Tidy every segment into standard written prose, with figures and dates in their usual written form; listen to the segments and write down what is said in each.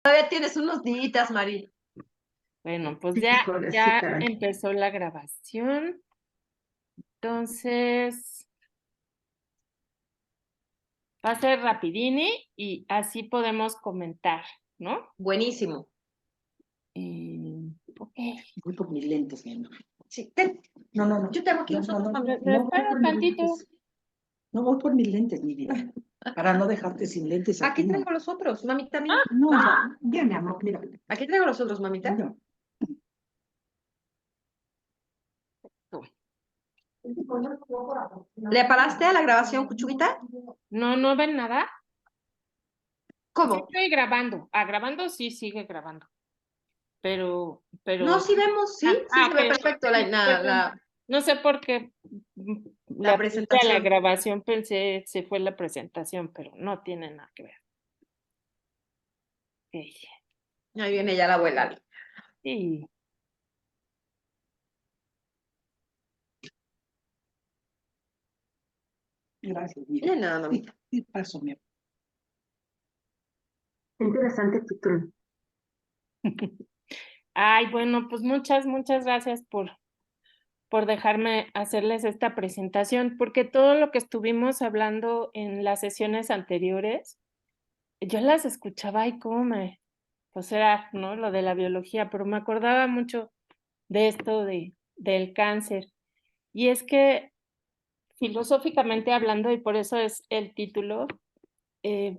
Todavía tienes unos días, Mari. Bueno, pues Híjole, sí, ya caray. empezó la grabación. Entonces, va a ser rapidini y así podemos comentar, ¿no? Buenísimo. Ok. Voy por mis lentes, mi amor. Sí, ten. No, no, no. Yo tengo aquí nosotros, mami. Me No voy espera por mis tantito. lentes. No voy por mis lentes, mi vida. Para no dejarte sin lentes. Aquí traigo los otros, mamita mía. No, ya, ya, mi amor, mira. Aquí traigo los otros, mamita. No. ¿Le paraste a la grabación, Cuchuguita? No, no ven nada. Sí ¿Cómo? estoy grabando. Grabando sí sigue grabando. Pero, No, sí vemos, sí, sí se ve ok. perfecto Sí, perdón. No sé por qué la la puse a la presentación. grabación, pensé se fue la presentación, pero no tiene nada que ver. Ok. Ahí viene ya la abuela. Sí. Gracias, mira. De nada, mamita. Sí, paso, mi amor. Interesante título. Ay, bueno, pues muchas gracias por dejarme hacerles esta presentación, porque todo lo que estuvimos hablando en las sesiones anteriores, yo las escuchaba y pues era, ¿no? Lo de la biología, pero me acordaba mucho de esto del cáncer. Y es que filosóficamente hablando, y por eso es el título, eh,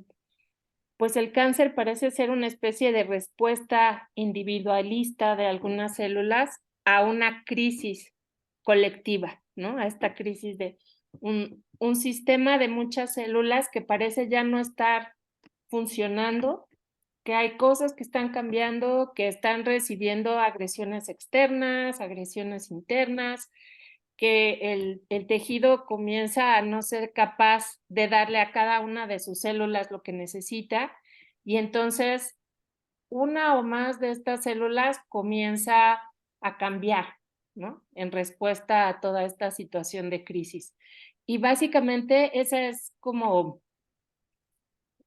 pues el cáncer parece ser una especie de respuesta individualista de algunas células a una crisis colectiva, ¿no? A esta crisis de un sistema de muchas células que parece ya no estar funcionando, que hay cosas que están cambiando, que están recibiendo agresiones externas, agresiones internas, que el tejido comienza a no ser capaz de darle a cada una de sus células lo que necesita y entonces una o más de estas células comienza a cambiar, ¿no? En respuesta a toda esta situación de crisis. Y básicamente esa es como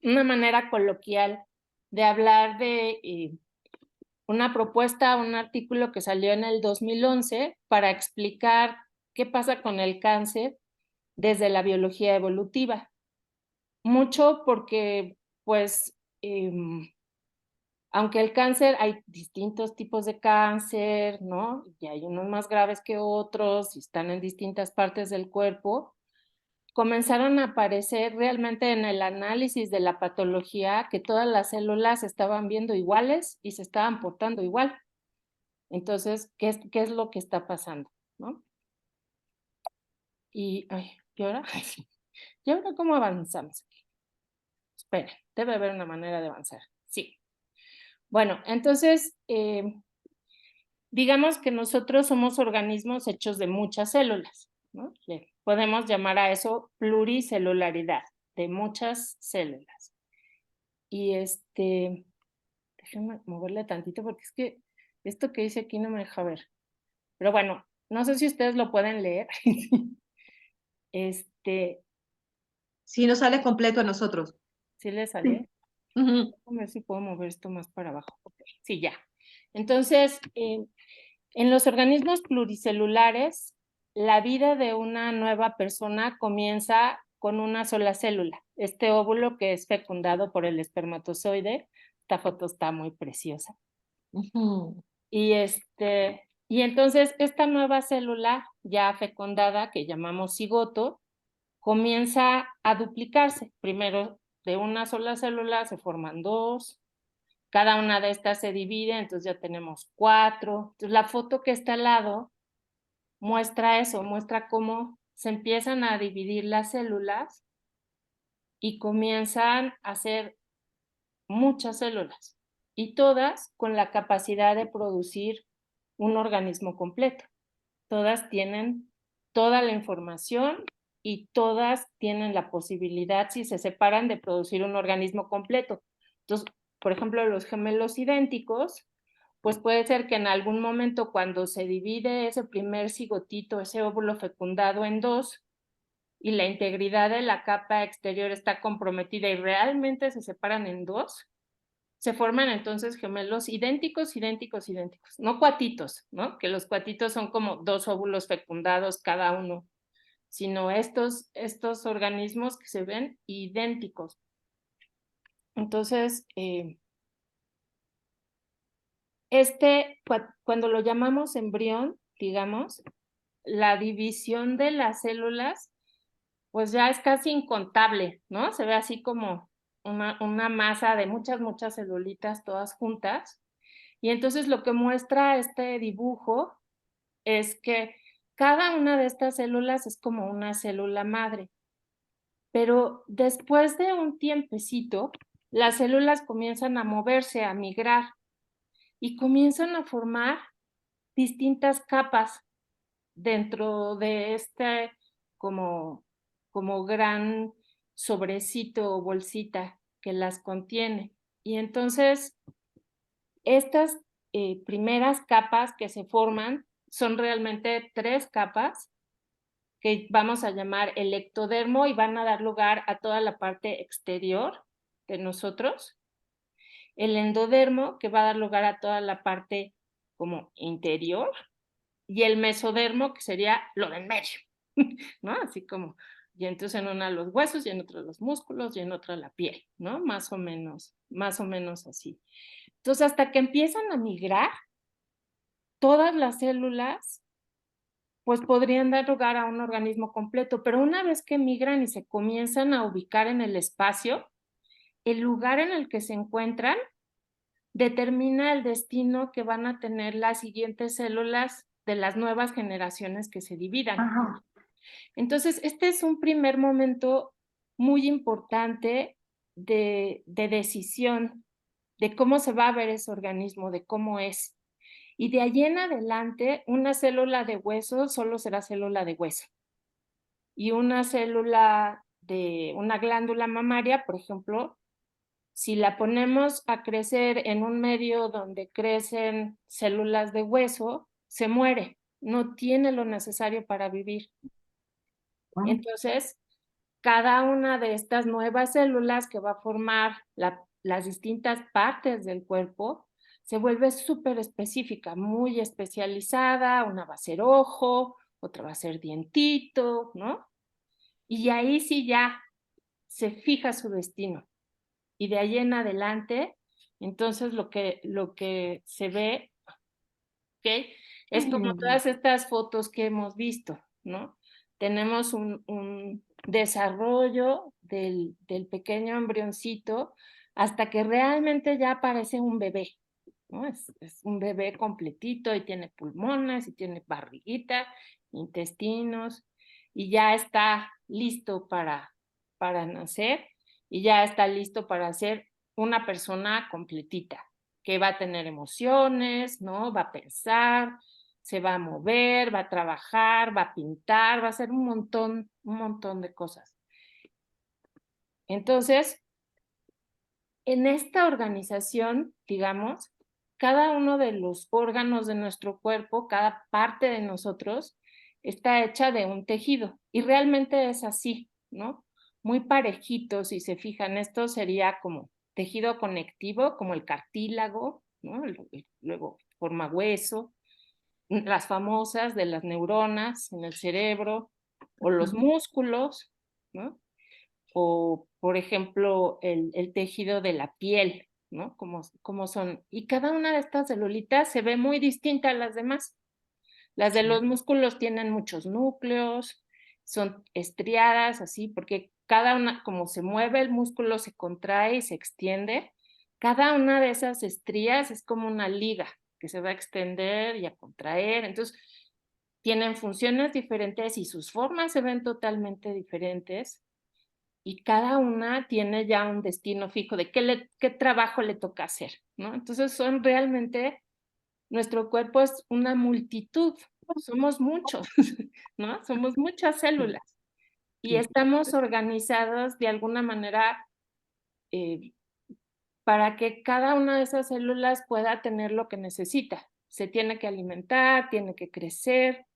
una manera coloquial de hablar de una propuesta, un artículo que salió en el 2011 para explicar qué pasa con el cáncer desde la biología evolutiva. Mucho porque, pues, aunque el cáncer, hay distintos tipos de cáncer, ¿no? Y hay unos más graves que otros y están en distintas partes del cuerpo, comenzaron a aparecer realmente en el análisis de la patología que todas las células se estaban viendo iguales y se estaban portando igual. Entonces, ¿qué es lo que está pasando? ¿No? ¿Y ahora? ¿Y ahora cómo avanzamos? Espera, debe haber una manera de avanzar. Sí. Bueno, entonces, digamos que nosotros somos organismos hechos de muchas células, ¿no? Podemos llamar a eso pluricelularidad, de muchas células. Y déjenme moverle tantito porque es que esto que dice aquí no me deja ver. Pero bueno, no sé si ustedes lo pueden leer. Este, Sí, nos sale completo a nosotros. ¿Sí le sale? A ver si puedo mover esto más para abajo. Okay. Sí, ya. Entonces, en los organismos pluricelulares, la vida de una nueva persona comienza con una sola célula, este óvulo que es fecundado por el espermatozoide. Esta foto está muy preciosa. Y entonces esta nueva célula ya fecundada, que llamamos cigoto, comienza a duplicarse. Primero de una sola célula se forman dos, cada una de estas se divide, entonces ya tenemos cuatro. Entonces la foto que está al lado muestra eso, muestra cómo se empiezan a dividir las células y comienzan a ser muchas células y todas con la capacidad de producir un organismo completo. Todas tienen toda la información y todas tienen la posibilidad, si se separan, de producir un organismo completo. Entonces, por ejemplo, los gemelos idénticos, pues puede ser que en algún momento cuando se divide ese primer cigotito, ese óvulo fecundado en dos, y la integridad de la capa exterior está comprometida y realmente se separan en dos, se forman entonces gemelos idénticos, idénticos, idénticos, no cuatitos, ¿no? Que los cuatitos son como 2 óvulos fecundados cada uno, sino estos organismos que se ven idénticos. Entonces, cuando lo llamamos embrión, digamos, la división de las células, pues ya es casi incontable, ¿no? Se ve así como una masa de muchas, muchas celulitas todas juntas. Y entonces lo que muestra este dibujo es que cada una de estas células es como una célula madre. Pero después de un tiempecito, las células comienzan a moverse, a migrar, y comienzan a formar distintas capas dentro de este como gran sobrecito o bolsita que las contiene. Y entonces, estas primeras capas que se forman son realmente 3 capas que vamos a llamar el ectodermo y van a dar lugar a toda la parte exterior de nosotros. El endodermo, que va a dar lugar a toda la parte como interior, y el mesodermo, que sería lo del medio, ¿no? Así como, y entonces en una los huesos, y en otra los músculos, y en otra la piel, ¿no? Más o menos así. Entonces, hasta que empiezan a migrar, todas las células, pues podrían dar lugar a un organismo completo, pero una vez que migran y se comienzan a ubicar en el espacio, el lugar en el que se encuentran determina el destino que van a tener las siguientes células de las nuevas generaciones que se dividan. Ajá. Entonces, este es un primer momento muy importante de decisión de cómo se va a ver ese organismo, de cómo es. Y de allí en adelante, una célula de hueso solo será célula de hueso. Y una célula de una glándula mamaria, por ejemplo, si la ponemos a crecer en un medio donde crecen células de hueso, se muere, no tiene lo necesario para vivir. Entonces, cada una de estas nuevas células que va a formar las distintas partes del cuerpo se vuelve súper específica, muy especializada. Una va a ser ojo, otra va a ser dientito, ¿no? Y ahí sí ya se fija su destino. Y de ahí en adelante, entonces lo que se ve, ¿ok? Es como todas estas fotos que hemos visto, ¿no? Tenemos un desarrollo del pequeño embrioncito hasta que realmente ya aparece un bebé, ¿no? Es un bebé completito y tiene pulmones y tiene barriguita, intestinos, y ya está listo para nacer, y ya está listo para ser una persona completita, que va a tener emociones, ¿no? Va a pensar, se va a mover, va a trabajar, va a pintar, va a hacer un montón de cosas. Entonces, en esta organización, digamos, cada uno de los órganos de nuestro cuerpo, cada parte de nosotros, está hecha de un tejido. Y realmente es así, ¿no? Muy parejito, si se fijan. Esto sería como tejido conectivo, como el cartílago, ¿no? Luego forma hueso, las famosas de las neuronas en el cerebro, o los músculos, ¿no? O, por ejemplo, el tejido de la piel, ¿no? Como son. Y cada una de estas celulitas se ve muy distinta a las demás. Las de los músculos tienen muchos núcleos, son estriadas, así, porque cada una, como se mueve el músculo, se contrae y se extiende. Cada una de esas estrías es como una liga que se va a extender y a contraer. Entonces, tienen funciones diferentes y sus formas se ven totalmente diferentes. Y cada una tiene ya un destino fijo de qué trabajo le toca hacer, ¿no? Entonces son realmente, nuestro cuerpo es una multitud, somos muchos, ¿no? Somos muchas células y estamos organizados de alguna manera para que cada una de esas células pueda tener lo que necesita. Se tiene que alimentar, tiene que crecer,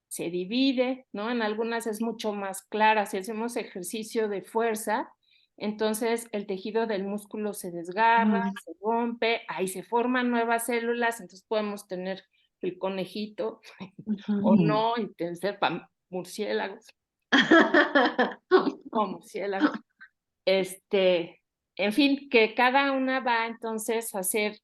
se divide, ¿no? En algunas es mucho más clara. Si hacemos ejercicio de fuerza, entonces el tejido del músculo se desgarra, se rompe, ahí se forman nuevas células, entonces podemos tener el conejito o no, y ser murciélagos. O murciélagos. En fin, que cada una va entonces a hacer,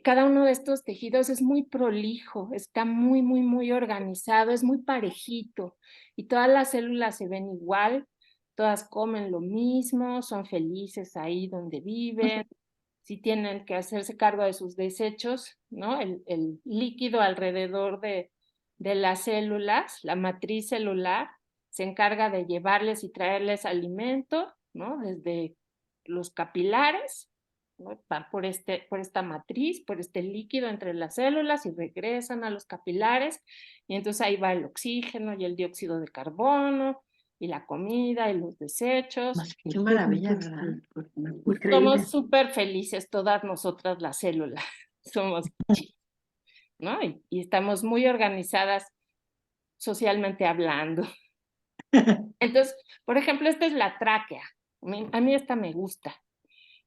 cada uno de estos tejidos es muy prolijo, está muy, muy, muy organizado, es muy parejito y todas las células se ven igual, todas comen lo mismo, son felices ahí donde viven, si tienen que hacerse cargo de sus desechos, ¿no? El líquido alrededor de las células, la matriz celular, se encarga de llevarles y traerles alimento, ¿no? Desde los capilares, ¿no? Van por esta matriz, por este líquido entre las células y regresan a los capilares, y entonces ahí va el oxígeno y el dióxido de carbono, y la comida y los desechos. Qué maravilla, ¿verdad? Somos súper felices todas nosotras las células, somos, ¿no? Y estamos muy organizadas socialmente hablando. Entonces, por ejemplo, esta es la tráquea. A mí esta me gusta.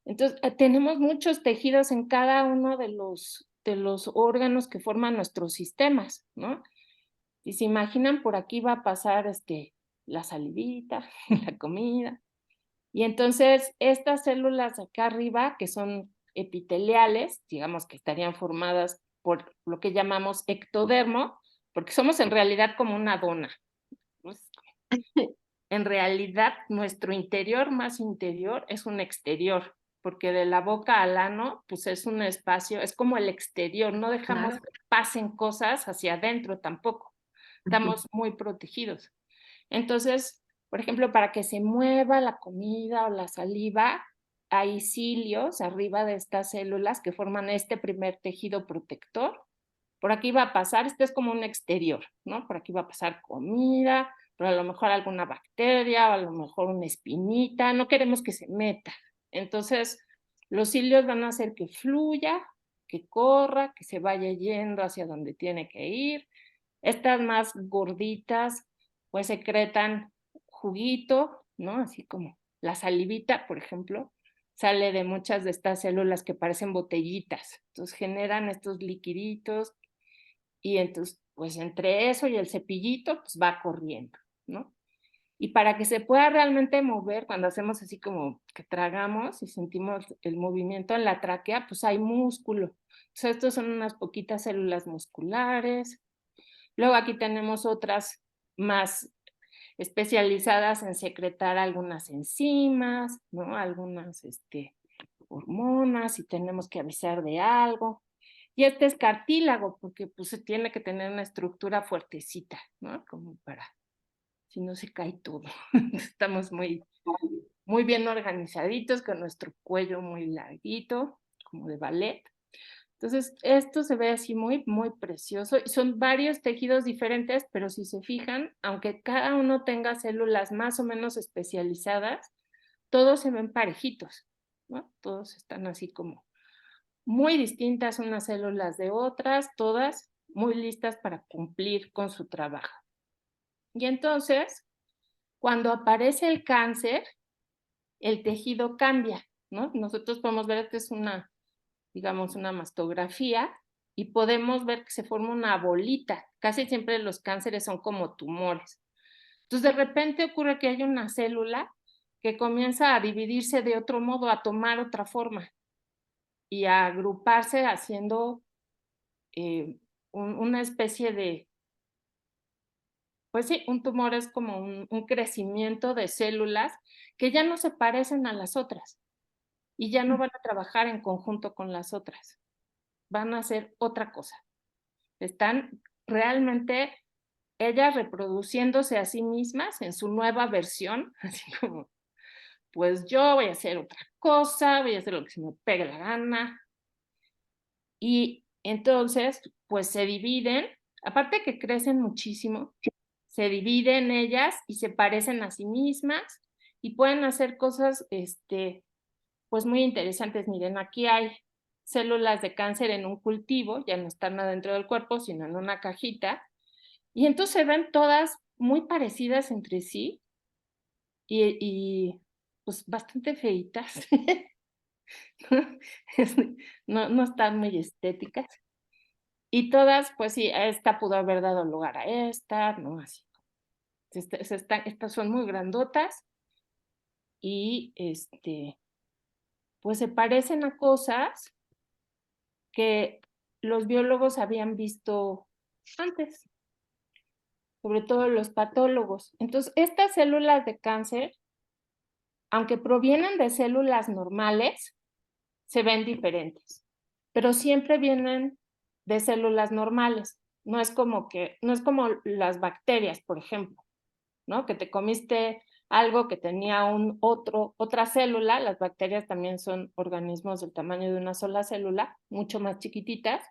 Entonces, tenemos muchos tejidos en cada uno de los órganos que forman nuestros sistemas, ¿no? Y se imaginan, por aquí va a pasar la salivita, la comida. Y entonces, estas células acá arriba, que son epiteliales, digamos que estarían formadas por lo que llamamos ectodermo, porque somos en realidad como una dona. En realidad, nuestro interior más interior es un exterior, porque de la boca al ano, pues es un espacio, es como el exterior, no dejamos que pasen cosas hacia adentro tampoco, estamos muy protegidos. Entonces, por ejemplo, para que se mueva la comida o la saliva, hay cilios arriba de estas células que forman este primer tejido protector. Por aquí va a pasar, este es como un exterior, ¿no? Por aquí va a pasar comida, pero a lo mejor alguna bacteria o a lo mejor una espinita, no queremos que se meta. Entonces, los cilios van a hacer que fluya, que corra, que se vaya yendo hacia donde tiene que ir. Estas más gorditas, pues secretan juguito, ¿no? Así como la salivita, por ejemplo, sale de muchas de estas células que parecen botellitas. Entonces generan estos liquiditos y entonces, pues entre eso y el cepillito, pues va corriendo, ¿no? Y para que se pueda realmente mover, cuando hacemos así como que tragamos y sentimos el movimiento en la tráquea, pues hay músculo. Entonces, estos son unas poquitas células musculares. Luego aquí tenemos otras más especializadas en secretar algunas enzimas, ¿no? Algunas hormonas, si tenemos que avisar de algo. Y este es cartílago, porque pues se tiene que tener una estructura fuertecita, ¿no? Como para, si no se cae todo. Estamos muy, muy bien organizaditos, con nuestro cuello muy larguito, como de ballet. Entonces, esto se ve así muy, muy precioso. Y son varios tejidos diferentes, pero si se fijan, aunque cada uno tenga células más o menos especializadas, todos se ven parejitos, ¿no? Todos están así como muy distintas unas células de otras, todas muy listas para cumplir con su trabajo. Y entonces, cuando aparece el cáncer, el tejido cambia, ¿no? Nosotros podemos ver que es digamos, una mastografía y podemos ver que se forma una bolita. Casi siempre los cánceres son como tumores. Entonces, de repente ocurre que hay una célula que comienza a dividirse de otro modo, a tomar otra forma y a agruparse haciendo una especie de, pues sí, un tumor es como un crecimiento de células que ya no se parecen a las otras y ya no van a trabajar en conjunto con las otras, van a hacer otra cosa. Están realmente ellas reproduciéndose a sí mismas en su nueva versión, así como, pues yo voy a hacer otra cosa, voy a hacer lo que se me pegue la gana. Y entonces, pues se dividen, aparte que crecen muchísimo, se dividen ellas y se parecen a sí mismas y pueden hacer cosas, pues muy interesantes. Miren, aquí hay células de cáncer en un cultivo, ya no están adentro del cuerpo, sino en una cajita, y entonces se ven todas muy parecidas entre sí y pues bastante feitas. No están muy estéticas. Y todas, pues sí, esta pudo haber dado lugar a esta, ¿no? Así. Estas son muy grandotas y pues se parecen a cosas que los biólogos habían visto antes, sobre todo los patólogos. Entonces, estas células de cáncer, aunque provienen de células normales, se ven diferentes, pero siempre vienen de células normales. No es como las bacterias, por ejemplo, ¿no? Que te comiste algo que tenía otra célula. Las bacterias también son organismos del tamaño de una sola célula, mucho más chiquititas,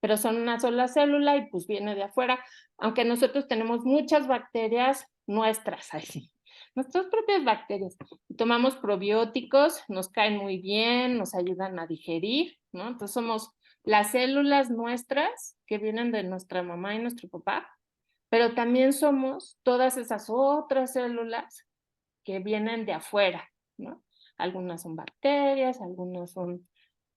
pero son una sola célula y pues viene de afuera, aunque nosotros tenemos muchas bacterias nuestras ahí, nuestras propias bacterias. Tomamos probióticos, nos caen muy bien, nos ayudan a digerir, ¿no? Entonces somos las células nuestras que vienen de nuestra mamá y nuestro papá, pero también somos todas esas otras células que vienen de afuera, ¿no? Algunas son bacterias, algunas son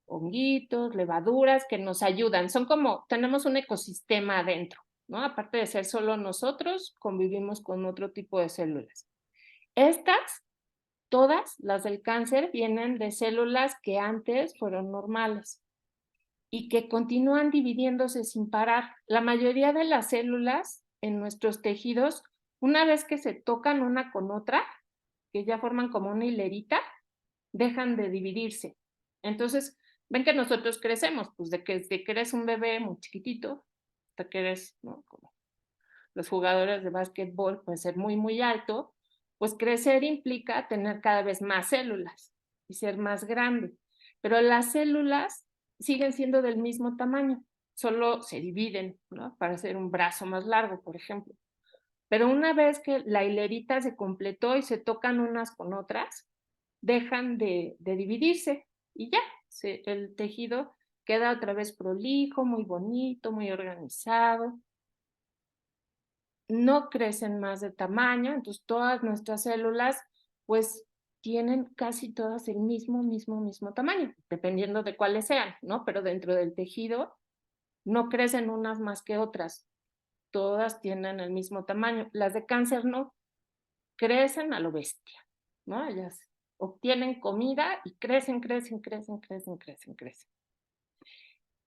honguitos, levaduras que nos ayudan. Son como, tenemos un ecosistema adentro, ¿no? Aparte de ser solo nosotros, convivimos con otro tipo de células. Estas, todas las del cáncer, vienen de células que antes fueron normales y que continúan dividiéndose sin parar. La mayoría de las células en nuestros tejidos, una vez que se tocan una con otra, que ya forman como una hilerita, dejan de dividirse. Entonces, ven que nosotros crecemos, pues desde que eres un bebé muy chiquitito, hasta que eres, ¿no? Como los jugadores de básquetbol, puede ser muy, muy alto, pues crecer implica tener cada vez más células y ser más grande. Pero las células siguen siendo del mismo tamaño, solo se dividen, ¿no? Para hacer un brazo más largo, por ejemplo. Pero una vez que la hilerita se completó y se tocan unas con otras, dejan de dividirse y ya, el tejido queda otra vez prolijo, muy bonito, muy organizado. No crecen más de tamaño, entonces todas nuestras células pues tienen casi todas el mismo tamaño, dependiendo de cuáles sean, ¿no? Pero dentro del tejido no crecen unas más que otras, todas tienen el mismo tamaño. Las de cáncer no, crecen a lo bestia, ¿no? Ellas obtienen comida y crecen.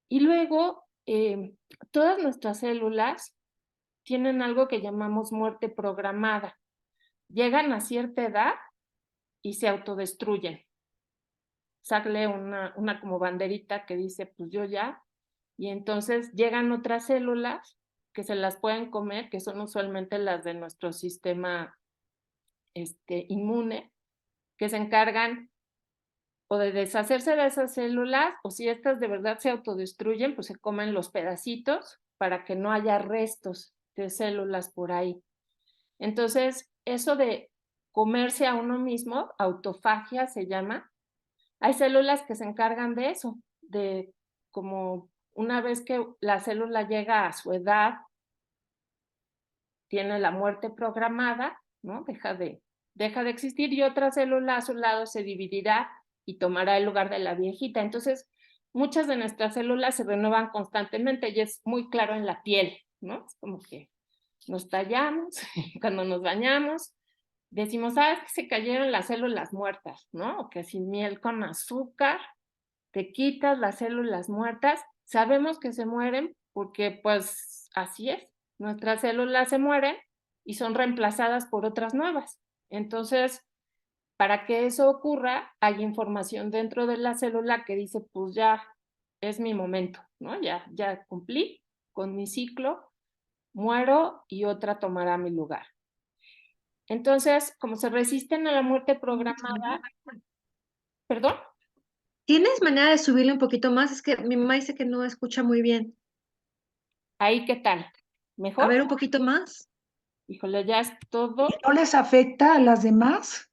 Y luego, todas nuestras células tienen algo que llamamos muerte programada. Llegan a cierta edad y se autodestruyen. Sale una como banderita que dice, pues yo ya, y entonces llegan otras células que se las pueden comer, que son usualmente las de nuestro sistema inmune, que se encargan o de deshacerse de esas células, o si estas de verdad se autodestruyen, pues se comen los pedacitos para que no haya restos de células por ahí. Entonces, eso de comerse a uno mismo, autofagia se llama, hay células que se encargan de eso, de como una vez que la célula llega a su edad, tiene la muerte programada, ¿no? Deja de existir y otra célula a su lado se dividirá y tomará el lugar de la viejita. Entonces, muchas de nuestras células se renuevan constantemente y es muy claro en la piel, ¿no? Es como que nos tallamos, cuando nos bañamos, decimos, es que se cayeron las células muertas, ¿no? O que sin miel con azúcar, te quitas las células muertas, sabemos que se mueren porque pues así es, nuestras células se mueren y son reemplazadas por otras nuevas. Entonces, para que eso ocurra, hay información dentro de la célula que dice, pues ya es mi momento, ¿no? Ya cumplí con mi ciclo, muero y otra tomará mi lugar. Entonces, como se resisten a la muerte programada, ¿perdón? ¿Tienes manera de subirle un poquito más? Es que mi mamá dice que no escucha muy bien. Ahí, ¿qué tal? ¿Mejor? A ver, un poquito más. Híjole, ya es todo. ¿Y no les afecta a las demás?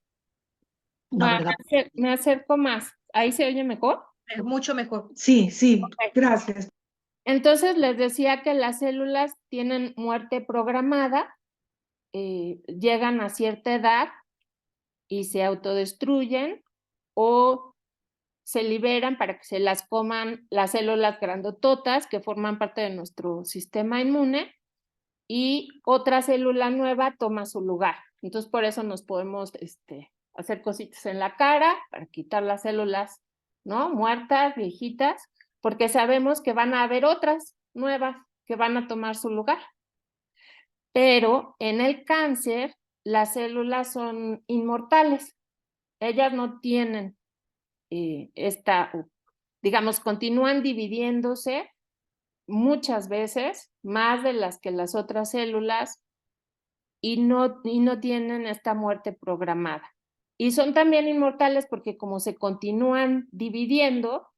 No, ¿verdad? Me acerco más. ¿Ahí se oye mejor? Mucho mejor. Sí, Okay. Gracias. Entonces les decía que las células tienen muerte programada, llegan a cierta edad y se autodestruyen o se liberan para que se las coman las células grandototas que forman parte de nuestro sistema inmune y otra célula nueva toma su lugar. Entonces, por eso nos podemos hacer cositas en la cara para quitar las células, ¿no? Muertas, viejitas, porque sabemos que van a haber otras nuevas que van a tomar su lugar. Pero en el cáncer, las células son inmortales. Ellas no tienen digamos, continúan dividiéndose muchas veces, más de las que las otras células, y no tienen esta muerte programada. Y son también inmortales porque como se continúan dividiendo,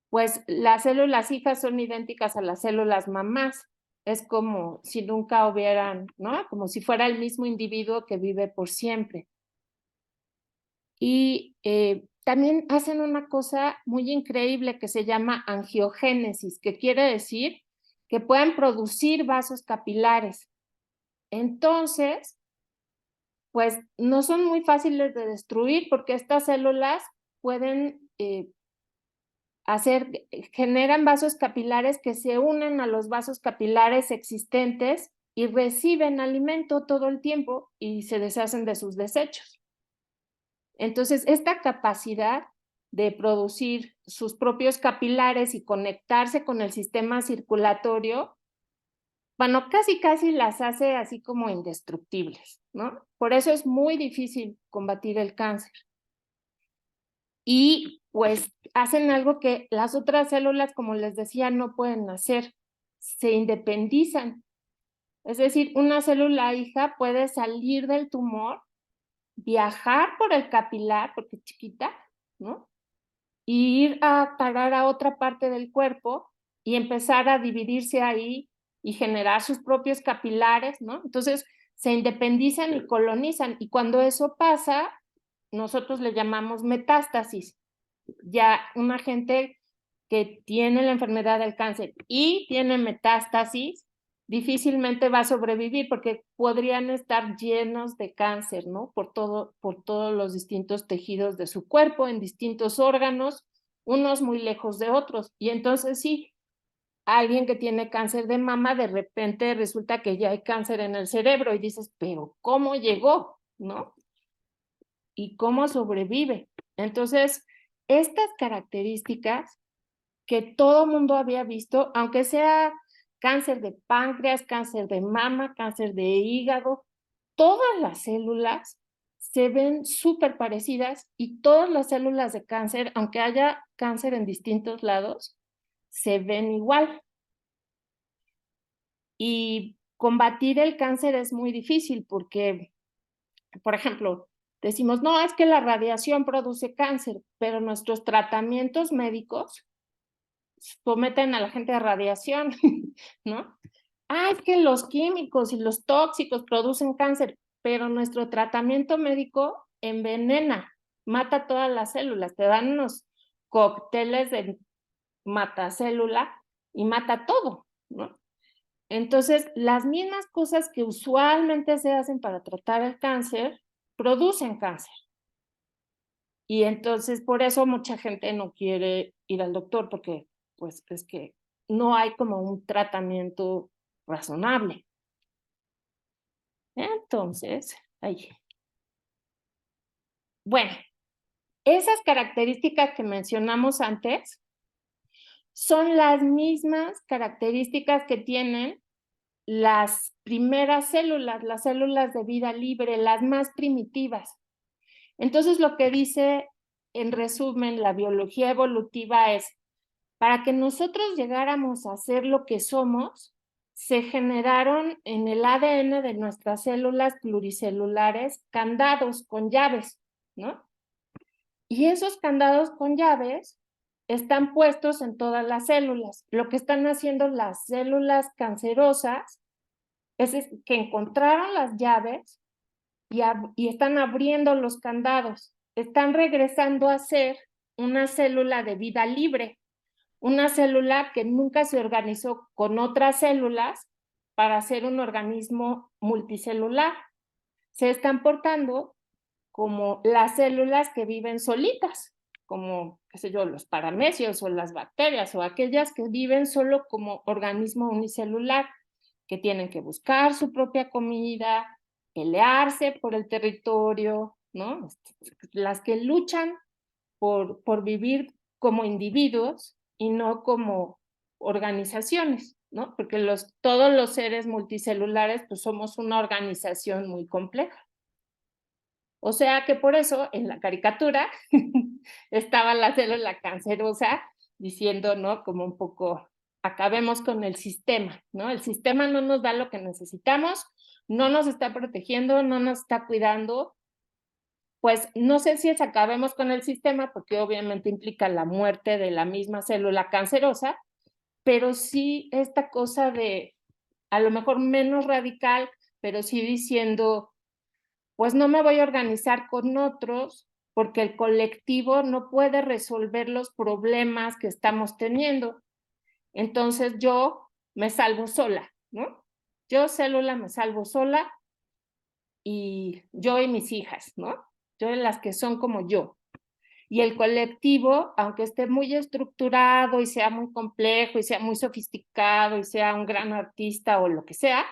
pues las células hijas son idénticas a las células mamás. Es como si nunca hubieran, ¿no? Como si fuera el mismo individuo que vive por siempre. Y también hacen una cosa muy increíble que se llama angiogénesis, que quiere decir que pueden producir vasos capilares. Entonces, pues no son muy fáciles de destruir porque estas células pueden generan vasos capilares que se unen a los vasos capilares existentes y reciben alimento todo el tiempo y se deshacen de sus desechos. Entonces, esta capacidad de producir sus propios capilares y conectarse con el sistema circulatorio, bueno, casi las hace así como indestructibles, ¿no? Por eso es muy difícil combatir el cáncer. Y pues hacen algo que las otras células, como les decía, no pueden hacer, se independizan. Es decir, una célula hija puede salir del tumor, viajar por el capilar, porque es chiquita, ¿no? Y ir a parar a otra parte del cuerpo y empezar a dividirse ahí y generar sus propios capilares, ¿no? Entonces se independizan y colonizan. Y cuando eso pasa, nosotros le llamamos metástasis. Ya una gente que tiene la enfermedad del cáncer y tiene metástasis, difícilmente va a sobrevivir porque podrían estar llenos de cáncer, ¿no? Por todos los distintos tejidos de su cuerpo, en distintos órganos, unos muy lejos de otros. Y entonces sí, alguien que tiene cáncer de mama, de repente resulta que ya hay cáncer en el cerebro y dices, pero ¿cómo llegó? ¿No? ¿Y cómo sobrevive? Entonces, estas características que todo mundo había visto, aunque sea cáncer de páncreas, cáncer de mama, cáncer de hígado, todas las células se ven súper parecidas y todas las células de cáncer, aunque haya cáncer en distintos lados, se ven igual. Y combatir el cáncer es muy difícil porque, por ejemplo, decimos, no, es que la radiación produce cáncer, pero nuestros tratamientos médicos someten a la gente a radiación, ¿no? Ah, es que los químicos y los tóxicos producen cáncer, pero nuestro tratamiento médico envenena, mata todas las células, te dan unos cócteles de matacélula y mata todo, ¿no? Entonces, las mismas cosas que usualmente se hacen para tratar el cáncer, producen cáncer. Y entonces, por eso mucha gente no quiere ir al doctor, porque pues es que no hay como un tratamiento razonable. Entonces, bueno, esas características que mencionamos antes son las mismas características que tienen las primeras células, las células de vida libre, las más primitivas. Entonces, lo que dice, en resumen, la biología evolutiva es, para que nosotros llegáramos a ser lo que somos, se generaron en el ADN de nuestras células pluricelulares candados con llaves, ¿no? Y esos candados con llaves están puestos en todas las células. Lo que están haciendo las células cancerosas es que encontraron las llaves y están abriendo los candados. Están regresando a ser una célula de vida libre, una célula que nunca se organizó con otras células para ser un organismo multicelular. Se están portando como las células que viven solitas, como, qué sé yo, los paramecios o las bacterias o aquellas que viven solo como organismo unicelular, que tienen que buscar su propia comida, pelearse por el territorio, ¿no? Las que luchan por vivir como individuos y no como organizaciones, ¿no? Porque todos los seres multicelulares pues somos una organización muy compleja. O sea que por eso en la caricatura estaba la célula cancerosa diciendo, ¿no? Como un poco, acabemos con el sistema, ¿no? El sistema no nos da lo que necesitamos, no nos está protegiendo, no nos está cuidando. Pues no sé si es acabemos con el sistema, porque obviamente implica la muerte de la misma célula cancerosa, pero sí esta cosa de, a lo mejor menos radical, pero sí diciendo, pues no me voy a organizar con otros porque el colectivo no puede resolver los problemas que estamos teniendo. Entonces yo me salvo sola, ¿no? Yo, célula, me salvo sola y yo y mis hijas, ¿no? Yo y las que son como yo. Y el colectivo, aunque esté muy estructurado y sea muy complejo y sea muy sofisticado y sea un gran artista o lo que sea,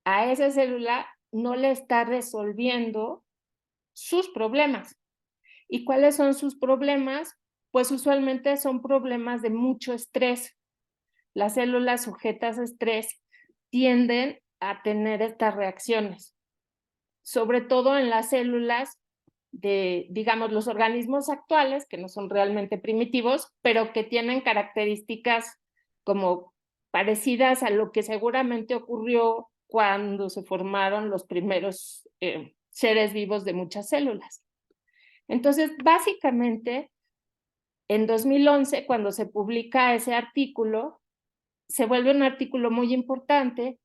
a esa célula no le está resolviendo sus problemas. ¿Y cuáles son sus problemas? Pues usualmente son problemas de mucho estrés. Las células sujetas a estrés tienden a tener estas reacciones, sobre todo en las células de, digamos, los organismos actuales, que no son realmente primitivos, pero que tienen características como parecidas a lo que seguramente ocurrió cuando se formaron los primeros seres vivos de muchas células. Entonces, básicamente, en 2011, cuando se publica ese artículo, se vuelve un artículo muy importante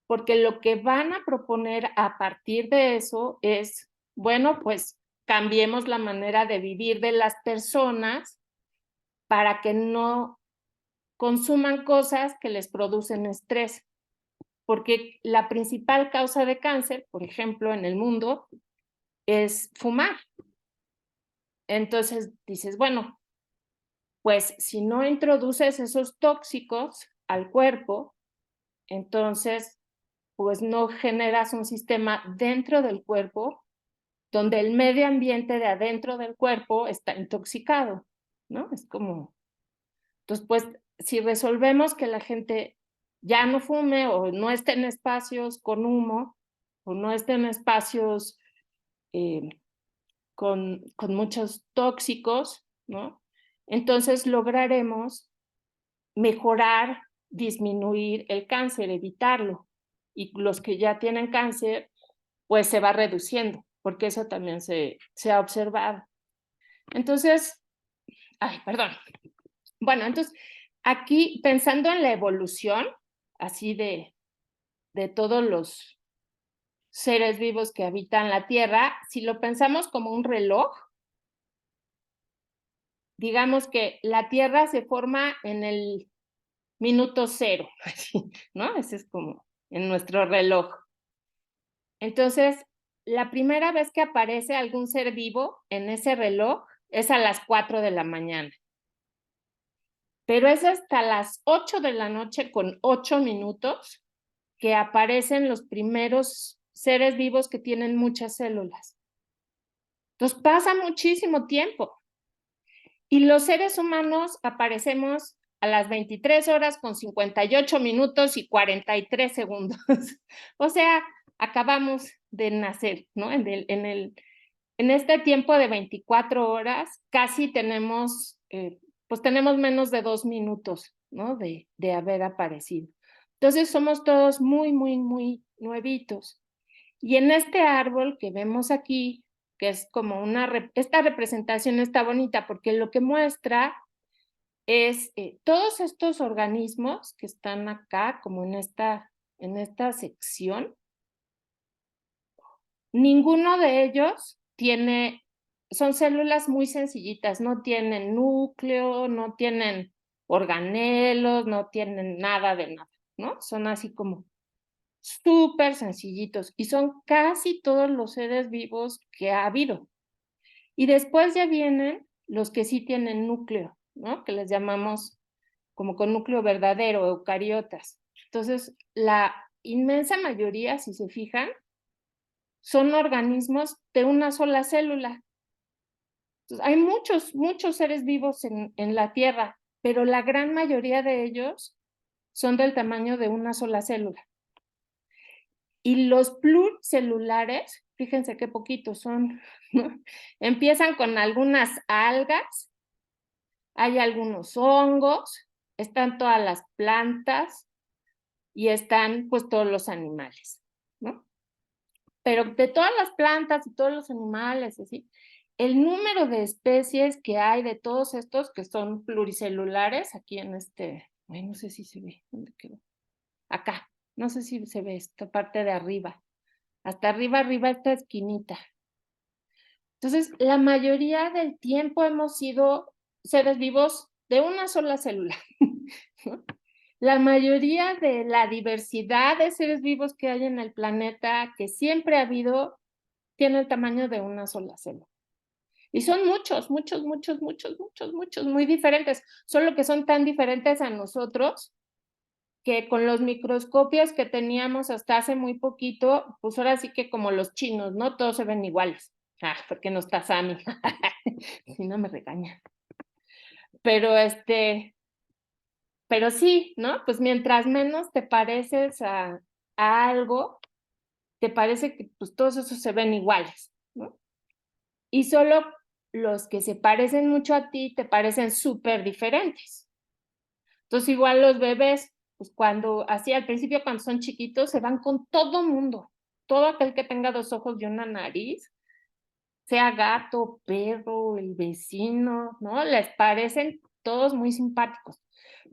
porque lo que van a proponer a partir de eso es, bueno, pues cambiemos la manera de vivir de las personas para que no consuman cosas que les producen estrés. Porque la principal causa de cáncer, por ejemplo, en el mundo, es fumar. Entonces dices, bueno, pues si no introduces esos tóxicos al cuerpo, entonces pues no generas un sistema dentro del cuerpo donde el medio ambiente de adentro del cuerpo está intoxicado, ¿no? Es como, entonces pues si resolvemos que la gente ya no fume o no esté en espacios con humo o no esté en espacios con muchos tóxicos, ¿no? Entonces lograremos mejorar, disminuir el cáncer, evitarlo. Y los que ya tienen cáncer, pues se va reduciendo, porque eso también se ha observado. Entonces, ay, perdón. Bueno, entonces, aquí pensando en la evolución, así de todos los seres vivos que habitan la Tierra, si lo pensamos como un reloj, digamos que la Tierra se forma en el minuto cero, ¿no? Ese es como en nuestro reloj. Entonces, la primera vez que aparece algún ser vivo en ese reloj es a las 4 de la mañana. Pero es hasta las 8 de la noche con 8 minutos que aparecen los primeros seres vivos que tienen muchas células. Entonces pasa muchísimo tiempo. Y los seres humanos aparecemos a las 23 horas con 58 minutos y 43 segundos. O sea, acabamos de nacer, ¿no? En este tiempo de 24 horas casi tenemos, pues tenemos menos de 2 minutos, ¿no? De haber aparecido. Entonces somos todos muy, muy, muy nuevitos. Y en este árbol que vemos aquí, que es como esta representación está bonita porque lo que muestra es todos estos organismos que están acá, como en esta sección, ninguno de ellos son células muy sencillitas, no tienen núcleo, no tienen organelos, no tienen nada de nada, ¿no? Son así como súper sencillitos, y son casi todos los seres vivos que ha habido. Y después ya vienen los que sí tienen núcleo, ¿no? Que les llamamos como con núcleo verdadero, eucariotas. Entonces, la inmensa mayoría, si se fijan, son organismos de una sola célula. Entonces, hay muchos seres vivos en la Tierra, pero la gran mayoría de ellos son del tamaño de una sola célula. Y los pluricelulares, fíjense qué poquitos son, ¿no? Empiezan con algunas algas, hay algunos hongos, están todas las plantas y están pues todos los animales, ¿no? Pero de todas las plantas y todos los animales, así, el número de especies que hay de todos estos que son pluricelulares, aquí en ay, no sé si se ve, ¿dónde quedó? Acá, no sé si se ve esta parte de arriba, hasta arriba, esta esquinita. Entonces, la mayoría del tiempo hemos sido seres vivos de una sola célula, ¿no? La mayoría de la diversidad de seres vivos que hay en el planeta, que siempre ha habido, tiene el tamaño de una sola célula. Y son muchos, muy diferentes, solo que son tan diferentes a nosotros que con los microscopios que teníamos hasta hace muy poquito, pues ahora sí que como los chinos, ¿no? Todos se ven iguales. Ah, porque no está Sammy. Si no me regaña. Pero sí, ¿no? Pues mientras menos te pareces a algo, te parece que pues todos esos se ven iguales, ¿no? Y solo los que se parecen mucho a ti te parecen súper diferentes. Entonces igual los bebés, pues así al principio cuando son chiquitos, se van con todo mundo. Todo aquel que tenga 2 ojos y una nariz, sea gato, perro, el vecino, ¿no? Les parecen todos muy simpáticos.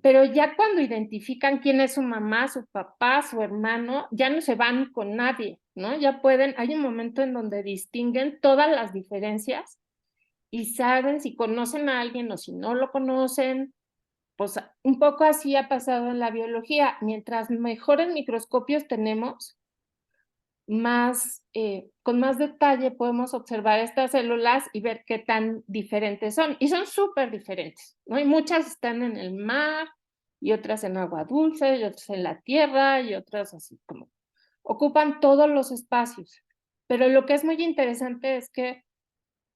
Pero ya cuando identifican quién es su mamá, su papá, su hermano, ya no se van con nadie, ¿no? Ya hay un momento en donde distinguen todas las diferencias y saben si conocen a alguien o si no lo conocen. Pues un poco así ha pasado en la biología. Mientras mejores microscopios tenemos, con más detalle podemos observar estas células y ver qué tan diferentes son. Y son súper diferentes, ¿no? Y muchas están en el mar, y otras en agua dulce, y otras en la tierra, y otras así como ocupan todos los espacios. Pero lo que es muy interesante es que,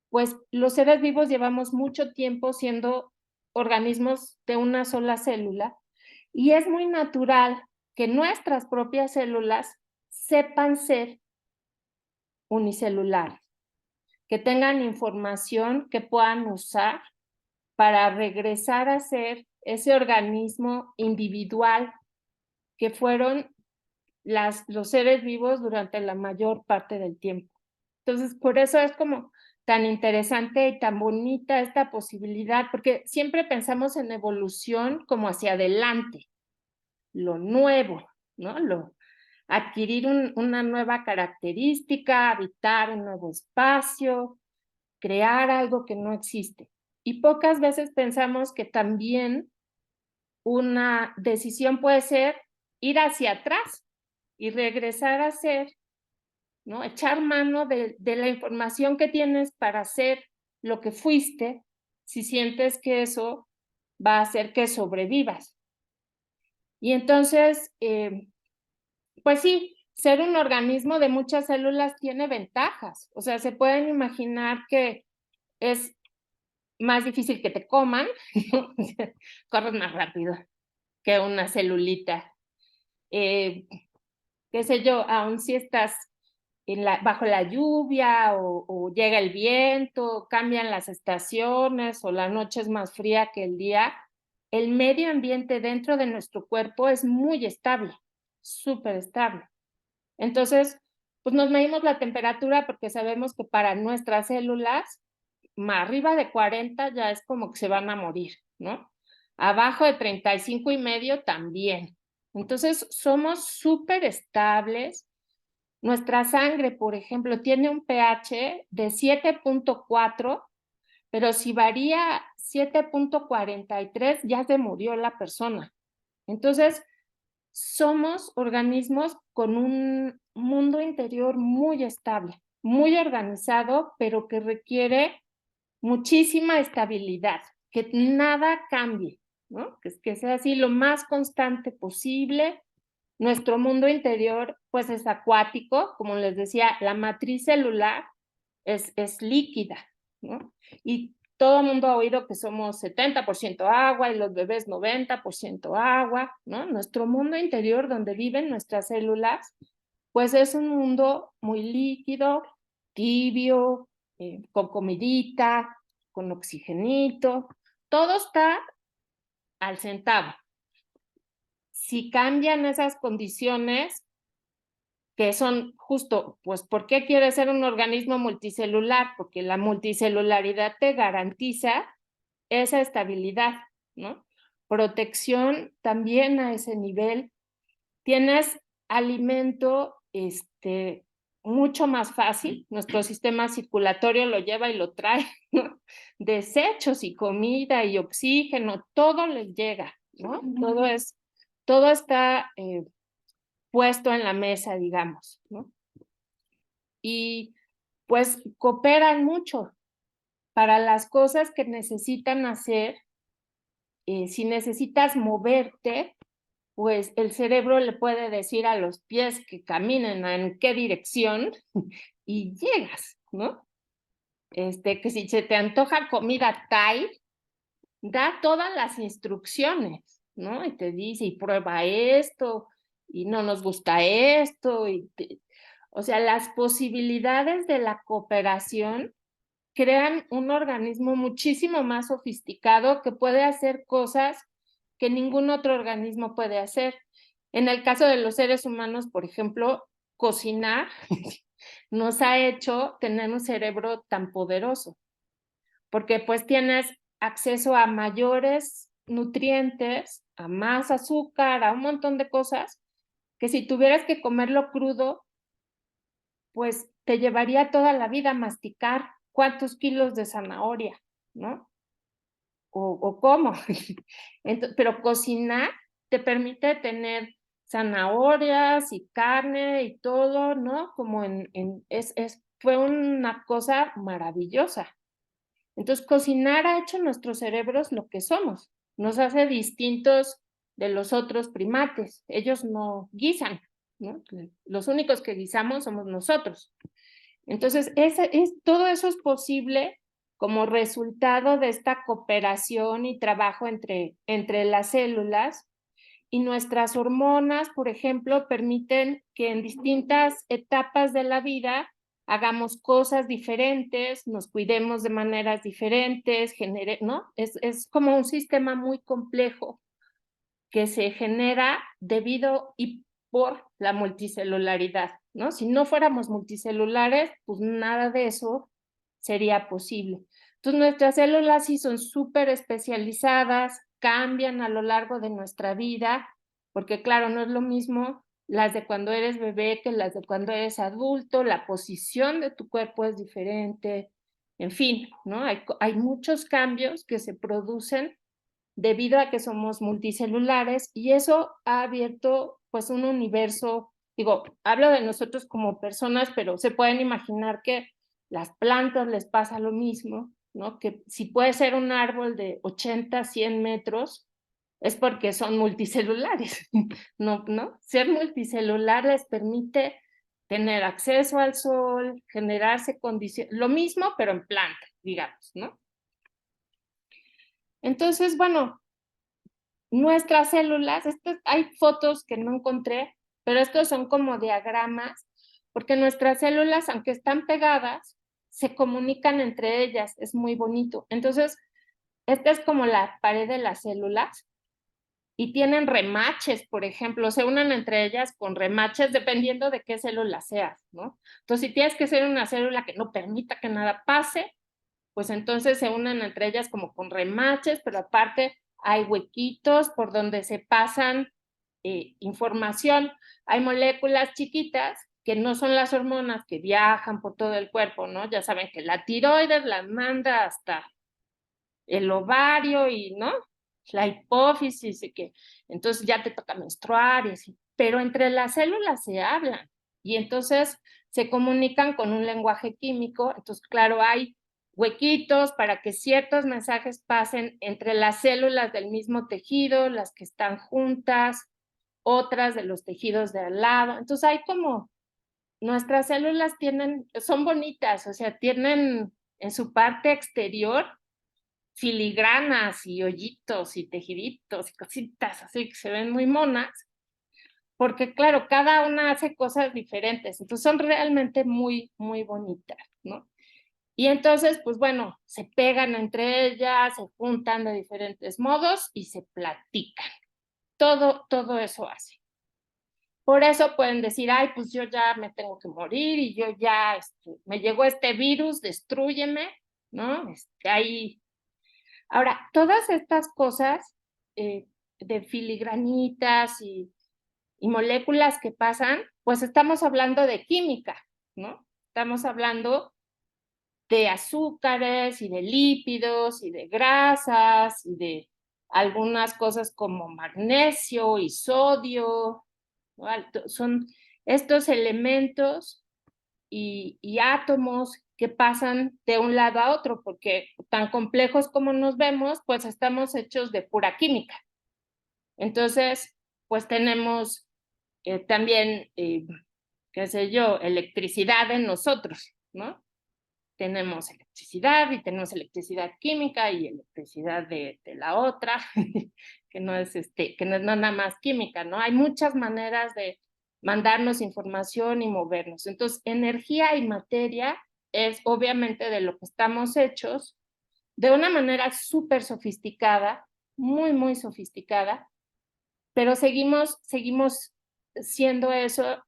pues, los seres vivos llevamos mucho tiempo siendo organismos de una sola célula, y es muy natural que nuestras propias células sepan ser unicelulares, que tengan información que puedan usar para regresar a ser ese organismo individual que fueron los seres vivos durante la mayor parte del tiempo. Entonces, por eso es como tan interesante y tan bonita esta posibilidad, porque siempre pensamos en evolución como hacia adelante, lo nuevo, ¿no? Adquirir una nueva característica, habitar un nuevo espacio, crear algo que no existe. Y pocas veces pensamos que también una decisión puede ser ir hacia atrás y regresar a ser, ¿no? Echar mano de la información que tienes para ser lo que fuiste, si sientes que eso va a hacer que sobrevivas. Y entonces, pues sí, ser un organismo de muchas células tiene ventajas. O sea, se pueden imaginar que es más difícil que te coman, ¿no? Corres más rápido que una celulita. Qué sé yo, aun si estás bajo la lluvia o llega el viento, cambian las estaciones o la noche es más fría que el día, el medio ambiente dentro de nuestro cuerpo es muy estable, súper estable. Entonces, pues nos medimos la temperatura porque sabemos que para nuestras células, más arriba de 40 ya es como que se van a morir, ¿no? Abajo de 35.5 también. Entonces, somos súper estables. Nuestra sangre, por ejemplo, tiene un pH de 7.4, pero si varía 7.43, ya se murió la persona. Entonces, somos organismos con un mundo interior muy estable, muy organizado, pero que requiere muchísima estabilidad, que nada cambie, ¿no? Que sea así lo más constante posible. Nuestro mundo interior, pues, es acuático, como les decía, la matriz celular es líquida, ¿no? Y todo el mundo ha oído que somos 70% agua y los bebés 90% agua, ¿no? Nuestro mundo interior, donde viven nuestras células, pues es un mundo muy líquido, tibio, con comidita, con oxigenito, todo está al centavo. Si cambian esas condiciones, que son justo, pues, ¿por qué quieres ser un organismo multicelular? Porque la multicelularidad te garantiza esa estabilidad, ¿no? Protección también a ese nivel. Tienes alimento, mucho más fácil, nuestro sistema circulatorio lo lleva y lo trae, ¿no? Desechos y comida y oxígeno, todo les llega, ¿no? Todo está puesto en la mesa, digamos, ¿no? Y pues cooperan mucho para las cosas que necesitan hacer. Si necesitas moverte, pues el cerebro le puede decir a los pies que caminen en qué dirección y llegas, ¿no? Que si se te antoja comida Thai, da todas las instrucciones, ¿no? Y te dice, y prueba esto, y no nos gusta esto, o sea, las posibilidades de la cooperación crean un organismo muchísimo más sofisticado que puede hacer cosas que ningún otro organismo puede hacer. En el caso de los seres humanos, por ejemplo, cocinar nos ha hecho tener un cerebro tan poderoso, porque pues tienes acceso a mayores nutrientes, a más azúcar, a un montón de cosas, que si tuvieras que comerlo crudo, pues te llevaría toda la vida masticar cuántos kilos de zanahoria, ¿no? O cómo. Entonces, pero cocinar te permite tener zanahorias y carne y todo, ¿no? Como fue una cosa maravillosa. Entonces, cocinar ha hecho nuestros cerebros lo que somos. Nos hace distintos de los otros primates. Ellos no guisan, ¿no? Los únicos que guisamos somos nosotros. Entonces, todo eso es posible como resultado de esta cooperación y trabajo entre las células. Y nuestras hormonas, por ejemplo, permiten que en distintas etapas de la vida hagamos cosas diferentes, nos cuidemos de maneras diferentes, ¿no? Es como un sistema muy complejo que se genera debido y por la multicelularidad, ¿no? Si no fuéramos multicelulares, pues nada de eso sería posible. Entonces, nuestras células sí son súper especializadas, cambian a lo largo de nuestra vida, porque claro, no es lo mismo las de cuando eres bebé que las de cuando eres adulto, la posición de tu cuerpo es diferente, en fin, ¿no? Hay muchos cambios que se producen debido a que somos multicelulares y eso ha abierto pues un universo, digo, hablo de nosotros como personas, pero se pueden imaginar que las plantas les pasa lo mismo, ¿no? Que si puede ser un árbol de 80, 100 metros, es porque son multicelulares, ¿no? Ser multicelular les permite tener acceso al sol, generarse condiciones, lo mismo pero en planta, digamos, ¿no? Entonces, bueno, nuestras células, hay fotos que no encontré, pero estos son como diagramas, porque nuestras células, aunque están pegadas, se comunican entre ellas, es muy bonito. Entonces, esta es como la pared de las células y tienen remaches, por ejemplo, se unen entre ellas con remaches dependiendo de qué célula seas, ¿no? Entonces, si tienes que ser una célula que no permita que nada pase, pues entonces se unen entre ellas como con remaches, pero aparte hay huequitos por donde se pasan información. Hay moléculas chiquitas que no son las hormonas que viajan por todo el cuerpo, ¿no? Ya saben que la tiroides las manda hasta el ovario y, ¿no? la hipófisis, y que entonces ya te toca menstruar y así. Pero entre las células se hablan y entonces se comunican con un lenguaje químico. Entonces, claro, hay huequitos para que ciertos mensajes pasen entre las células del mismo tejido, las que están juntas, otras de los tejidos de al lado. Entonces hay como, nuestras células son bonitas, o sea, tienen en su parte exterior filigranas y hoyitos y tejiditos y cositas así que se ven muy monas, porque claro, cada una hace cosas diferentes, entonces son realmente muy, muy bonitas, ¿no? Y entonces, pues bueno, se pegan entre ellas, se juntan de diferentes modos y se platican. Todo eso hace. Por eso pueden decir, ay, pues yo ya me tengo que morir y yo ya, me llegó este virus, destrúyeme, ¿no? Ahí. Ahora, todas estas cosas de filigranitas y moléculas que pasan, pues estamos hablando de química, ¿no? Estamos hablando de azúcares y de lípidos y de grasas y de algunas cosas como magnesio y sodio, ¿no? Son estos elementos y átomos que pasan de un lado a otro, porque tan complejos como nos vemos, pues estamos hechos de pura química. Entonces, pues tenemos también, qué sé yo, electricidad en nosotros, ¿no? Tenemos electricidad y tenemos electricidad química y electricidad de la otra, que no es nada más química, ¿no? Hay muchas maneras de mandarnos información y movernos. Entonces, energía y materia es obviamente de lo que estamos hechos de una manera súper sofisticada, muy, muy sofisticada, pero seguimos siendo eso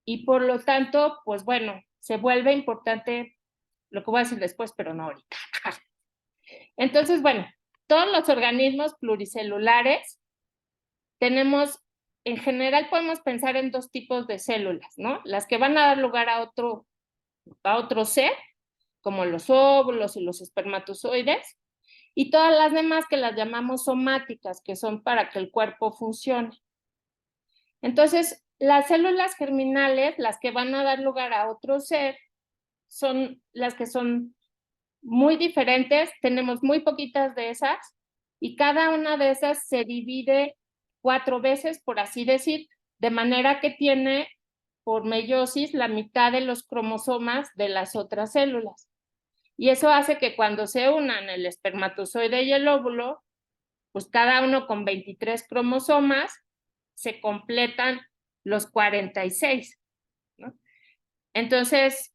y por lo tanto, pues bueno, se vuelve importante lo que voy a decir después, pero no ahorita. Entonces, bueno, todos los organismos pluricelulares tenemos, en general podemos pensar en dos tipos de células, ¿no? Las que van a dar lugar a otro ser, como los óvulos y los espermatozoides, y todas las demás que las llamamos somáticas, que son para que el cuerpo funcione. Entonces, las células germinales, las que van a dar lugar a otro ser, son las que son muy diferentes, tenemos muy poquitas de esas, y cada una de esas se divide 4 veces, por así decir, de manera que tiene por meiosis la mitad de los cromosomas de las otras células. Y eso hace que cuando se unan el espermatozoide y el óvulo, pues cada uno con 23 cromosomas, se completan los 46, ¿no? Entonces,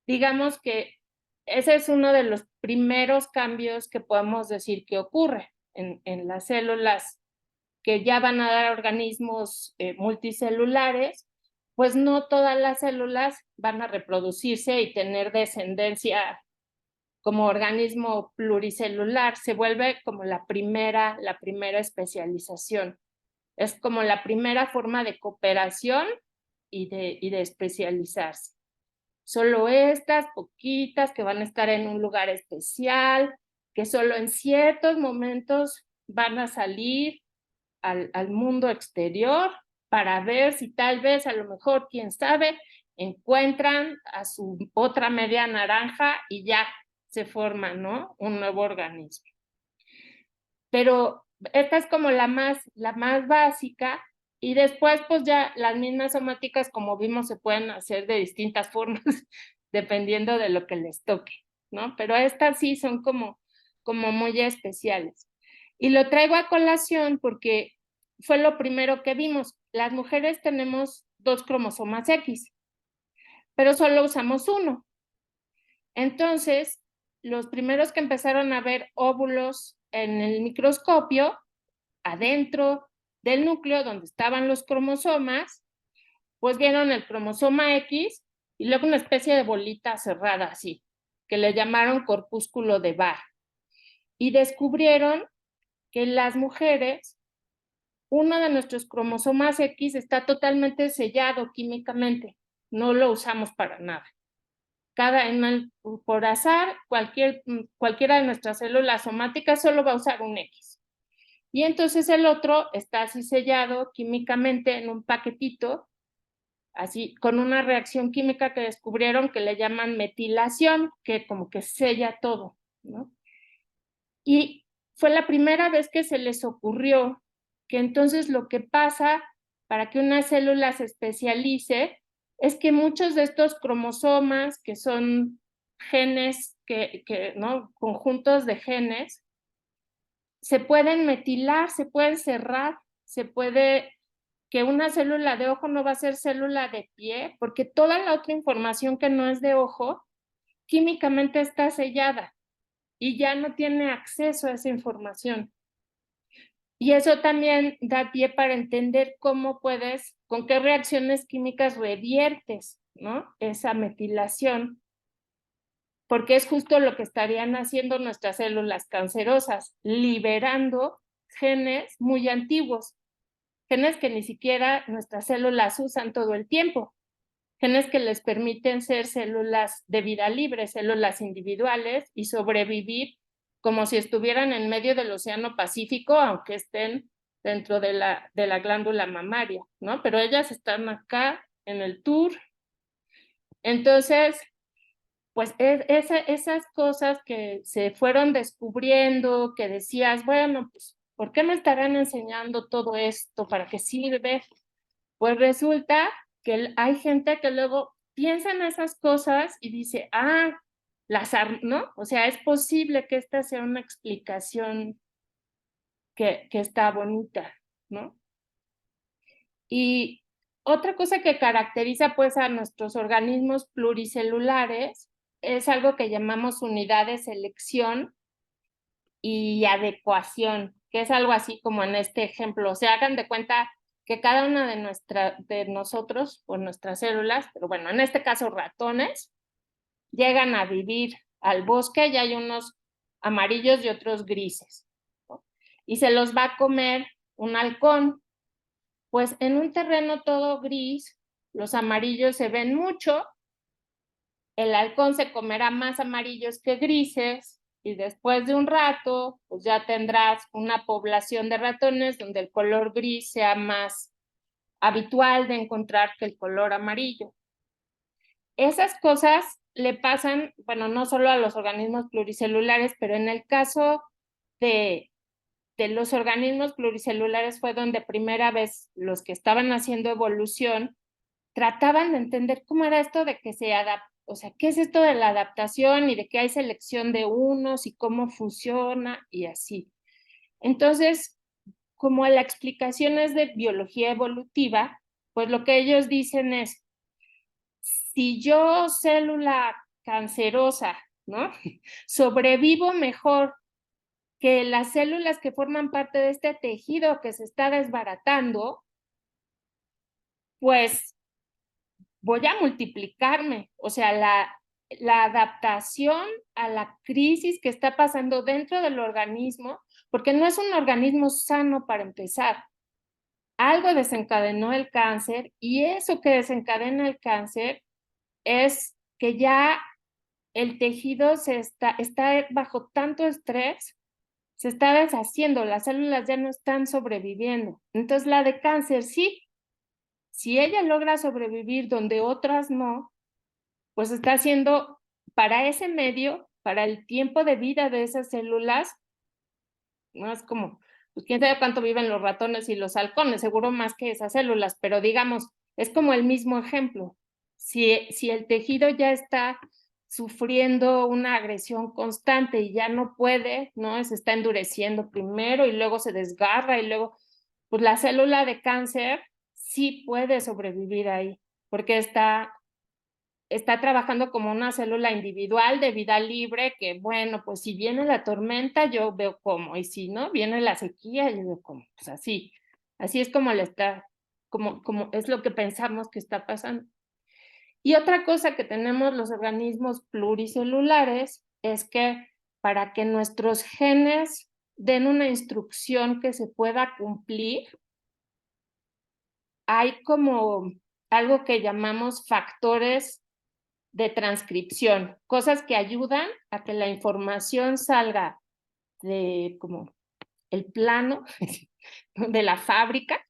digamos que ese es uno de los primeros cambios que podemos decir que ocurre en las células que ya van a dar organismos multicelulares, pues no todas las células van a reproducirse y tener descendencia como organismo pluricelular. Se vuelve como la primera especialización. Es como la primera forma de cooperación y de especializarse. Solo estas poquitas que van a estar en un lugar especial, que solo en ciertos momentos van a salir al mundo exterior para ver si tal vez, a lo mejor, quién sabe, encuentran a su otra media naranja y ya se forma, ¿no? Un nuevo organismo. Pero esta es como la más básica, y después pues ya las mismas somáticas, como vimos, se pueden hacer de distintas formas dependiendo de lo que les toque, ¿no? Pero estas sí son como muy especiales. Y lo traigo a colación porque fue lo primero que vimos. Las mujeres tenemos 2 cromosomas X, pero solo usamos uno. Entonces, los primeros que empezaron a ver óvulos en el microscopio, adentro del núcleo donde estaban los cromosomas, pues vieron el cromosoma X y luego una especie de bolita cerrada así, que le llamaron corpúsculo de Barr. Y descubrieron que en las mujeres, uno de nuestros cromosomas X está totalmente sellado químicamente, no lo usamos para nada. Por azar, cualquiera de nuestras células somáticas solo va a usar un X. Y entonces el otro está así sellado químicamente en un paquetito, así con una reacción química que descubrieron que le llaman metilación, que como que sella todo, ¿no? Y fue la primera vez que se les ocurrió que entonces lo que pasa para que una célula se especialice es que muchos de estos cromosomas, que son genes, ¿no? Conjuntos de genes, se pueden metilar, se pueden cerrar, se puede que una célula de ojo no va a ser célula de pie, porque toda la otra información que no es de ojo, químicamente está sellada y ya no tiene acceso a esa información. Y eso también da pie para entender cómo puedes, con qué reacciones químicas reviertes, ¿no? Esa metilación, porque es justo lo que estarían haciendo nuestras células cancerosas, liberando genes muy antiguos, genes que ni siquiera nuestras células usan todo el tiempo, genes que les permiten ser células de vida libre, células individuales y sobrevivir como si estuvieran en medio del océano Pacífico, aunque estén dentro de la glándula mamaria, ¿no? Pero ellas están acá en el tour. Entonces, pues esas cosas que se fueron descubriendo, que decías, bueno, pues, ¿por qué me estarán enseñando todo esto? ¿Para qué sirve? Pues resulta que hay gente que luego piensa en esas cosas y dice, ¿no? O sea, es posible que esta sea una explicación que está bonita, ¿no? Y otra cosa que caracteriza pues a nuestros organismos pluricelulares es algo que llamamos unidad de selección y adecuación, que es algo así como en este ejemplo. O sea, hagan de cuenta que cada una de nosotros, o nuestras células, pero bueno, en este caso ratones, llegan a vivir al bosque y hay unos amarillos y otros grises, ¿no? Y se los va a comer un halcón. Pues en un terreno todo gris, los amarillos se ven mucho, el halcón se comerá más amarillos que grises, y después de un rato, pues ya tendrás una población de ratones donde el color gris sea más habitual de encontrar que el color amarillo. Esas cosas le pasan, bueno, no solo a los organismos pluricelulares, pero en el caso de los organismos pluricelulares fue donde primera vez los que estaban haciendo evolución trataban de entender cómo era esto de que se adapta, o sea, qué es esto de la adaptación y de que hay selección de unos y cómo funciona y así. Entonces, como la explicación es de biología evolutiva, pues lo que ellos dicen es, si yo, célula cancerosa, ¿no? Sobrevivo mejor que las células que forman parte de este tejido que se está desbaratando, pues voy a multiplicarme. O sea, la adaptación a la crisis que está pasando dentro del organismo, porque no es un organismo sano para empezar. Algo desencadenó el cáncer y eso que desencadena el cáncer es que ya el tejido está bajo tanto estrés, se está deshaciendo, las células ya no están sobreviviendo. Entonces la de cáncer sí, si ella logra sobrevivir donde otras no, pues está haciendo para ese medio, para el tiempo de vida de esas células, no es como, pues quién sabe cuánto viven los ratones y los halcones, seguro más que esas células, pero digamos, es como el mismo ejemplo. Si el tejido ya está sufriendo una agresión constante y ya no puede, ¿no? Se está endureciendo primero y luego se desgarra y luego, pues la célula de cáncer sí puede sobrevivir ahí, porque está trabajando como una célula individual de vida libre que, bueno, pues si viene la tormenta, yo veo cómo, y si no, viene la sequía, yo veo cómo, pues así es como le está, como es lo que pensamos que está pasando. Y otra cosa que tenemos los organismos pluricelulares es que para que nuestros genes den una instrucción que se pueda cumplir, hay como algo que llamamos factores de transcripción, cosas que ayudan a que la información salga de como el plano de la fábrica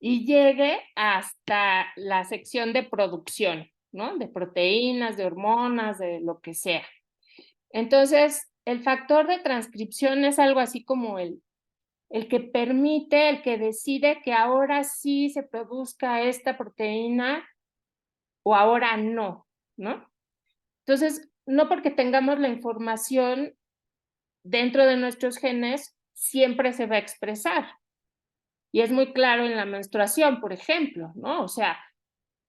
y llegue hasta la sección de producción, ¿no? De proteínas, de hormonas, de lo que sea. Entonces, el factor de transcripción es algo así como el que permite, el que decide que ahora sí se produzca esta proteína o ahora no, ¿no? Entonces, no porque tengamos la información dentro de nuestros genes, siempre se va a expresar. Y es muy claro en la menstruación, por ejemplo, ¿no? O sea,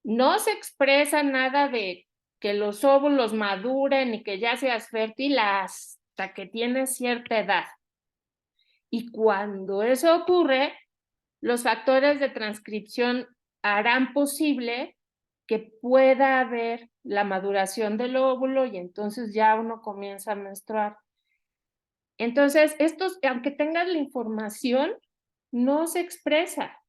no se expresa nada de que los óvulos maduren y que ya seas fértil hasta que tienes cierta edad. Y cuando eso ocurre, los factores de transcripción harán posible que pueda haber la maduración del óvulo y entonces ya uno comienza a menstruar. Entonces, estos, aunque tengas la información, no se expresa.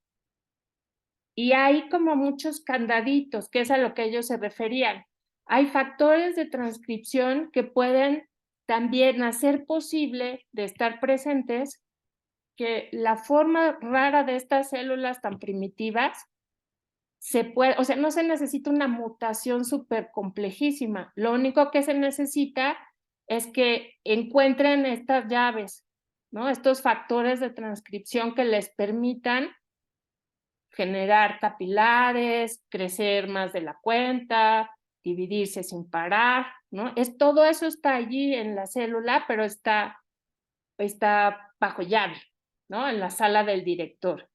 Y hay como muchos candaditos, que es a lo que ellos se referían. Hay factores de transcripción que pueden también hacer posible de estar presentes que la forma rara de estas células tan primitivas se puede, o sea, no se necesita una mutación súper complejísima. Lo único que se necesita es que encuentren estas llaves, ¿no? Estos factores de transcripción que les permitan generar capilares, crecer más de la cuenta, dividirse sin parar, ¿no? Todo eso está allí en la célula, pero está bajo llave, ¿no? En la sala del director.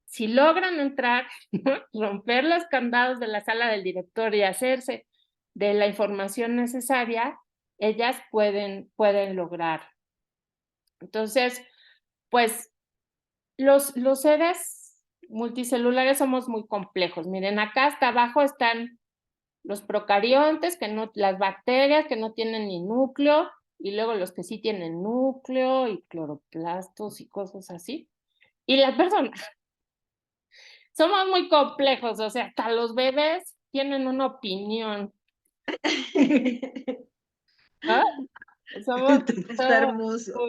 Si logran entrar, ¿no? Romper los candados de la sala del director y hacerse de la información necesaria, ellas pueden lograr. Entonces, pues los seres multicelulares somos muy complejos. Miren, acá hasta abajo están los procariontes, las bacterias que no tienen ni núcleo, y luego los que sí tienen núcleo y cloroplastos y cosas así. Y las personas. Somos muy complejos, o sea, hasta los bebés tienen una opinión. ¿Ah? Somos Está hermoso.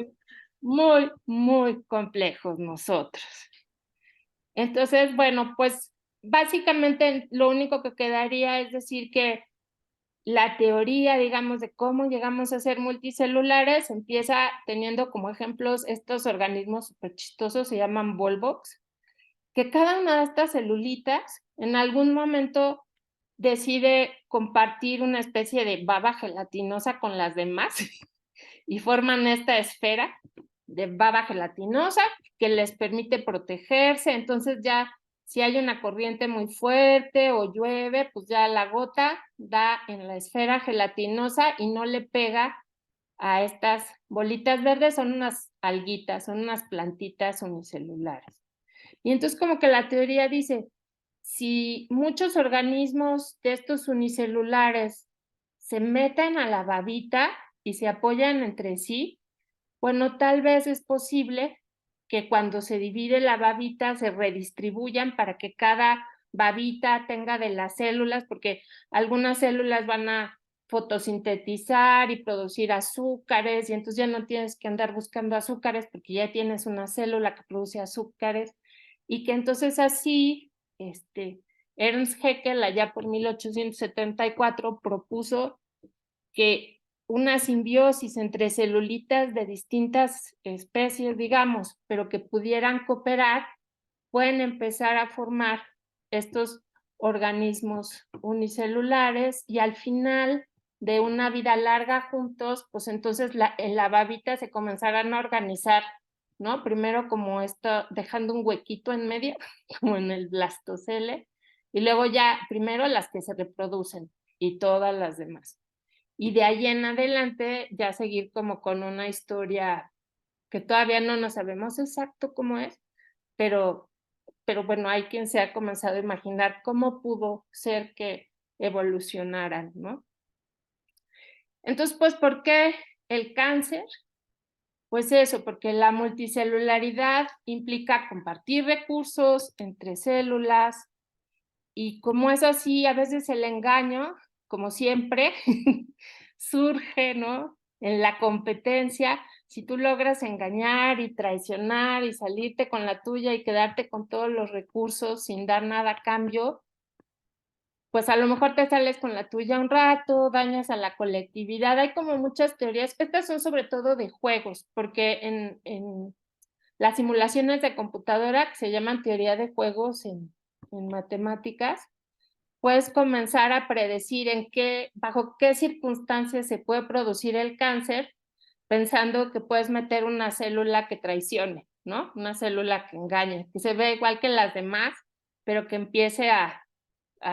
muy, muy complejos nosotros. Entonces, bueno, pues básicamente lo único que quedaría es decir que la teoría, digamos, de cómo llegamos a ser multicelulares empieza teniendo como ejemplos estos organismos súper chistosos, se llaman Volvox, que cada una de estas celulitas en algún momento decide compartir una especie de baba gelatinosa con las demás y forman esta esfera de baba gelatinosa que les permite protegerse. Entonces ya si hay una corriente muy fuerte o llueve, pues ya la gota da en la esfera gelatinosa y no le pega a estas bolitas verdes. Son unas alguitas, son unas plantitas unicelulares. Y entonces como que la teoría dice, si muchos organismos de estos unicelulares se meten a la babita y se apoyan entre sí, bueno, tal vez es posible que cuando se divide la babita se redistribuyan para que cada babita tenga de las células, porque algunas células van a fotosintetizar y producir azúcares, y entonces ya no tienes que andar buscando azúcares porque ya tienes una célula que produce azúcares, y que entonces así, Ernst Haeckel allá por 1874 propuso que una simbiosis entre celulitas de distintas especies, digamos, pero que pudieran cooperar, pueden empezar a formar estos organismos unicelulares y al final de una vida larga juntos, pues entonces en la babita se comenzarán a organizar, ¿no? Primero como esto, dejando un huequito en medio, como en el blastocele, y luego ya primero las que se reproducen y todas las demás. Y de ahí en adelante ya seguir como con una historia que todavía no nos sabemos exacto cómo es, pero bueno, hay quien se ha comenzado a imaginar cómo pudo ser que evolucionaran, ¿no? Entonces, pues, ¿por qué el cáncer? Pues eso, porque la multicelularidad implica compartir recursos entre células y como es así, a veces el engaño, como siempre, surge, ¿no? en la competencia, si tú logras engañar y traicionar y salirte con la tuya y quedarte con todos los recursos sin dar nada a cambio, pues a lo mejor te sales con la tuya un rato, dañas a la colectividad. Hay como muchas teorías, estas son sobre todo de juegos, porque en las simulaciones de computadora, que se llaman teoría de juegos en matemáticas, puedes comenzar a predecir bajo qué circunstancias se puede producir el cáncer, pensando que puedes meter una célula que traicione, ¿no? Una célula que engañe, que se ve igual que las demás, pero que empiece a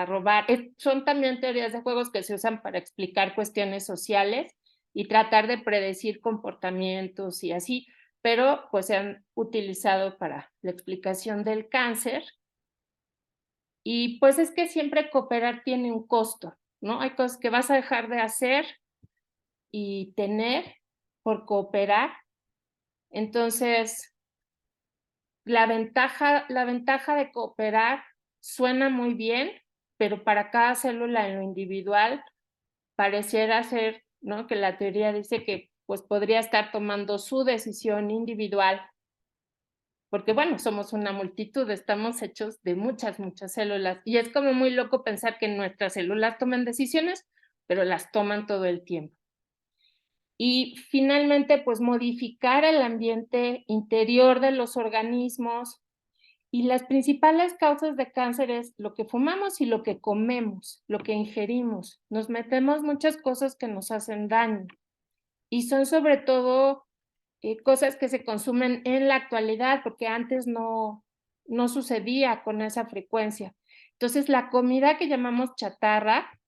robar. Son también teorías de juegos que se usan para explicar cuestiones sociales y tratar de predecir comportamientos y así, pero pues se han utilizado para la explicación del cáncer. Y pues es que siempre cooperar tiene un costo, ¿no? Hay cosas que vas a dejar de hacer y tener por cooperar. Entonces, la ventaja de cooperar suena muy bien, pero para cada célula en lo individual pareciera ser, ¿no? Que la teoría dice que pues podría estar tomando su decisión individual, porque bueno, somos una multitud, estamos hechos de muchas células, y es como muy loco pensar que nuestras células toman decisiones, pero las toman todo el tiempo. Y finalmente, pues modificar el ambiente interior de los organismos. Y las principales causas de cáncer es lo que fumamos y lo que comemos, lo que ingerimos. Nos metemos muchas cosas que nos hacen daño. Y son sobre todo cosas que se consumen en la actualidad, porque antes no sucedía con esa frecuencia. Entonces, la comida que llamamos chatarra,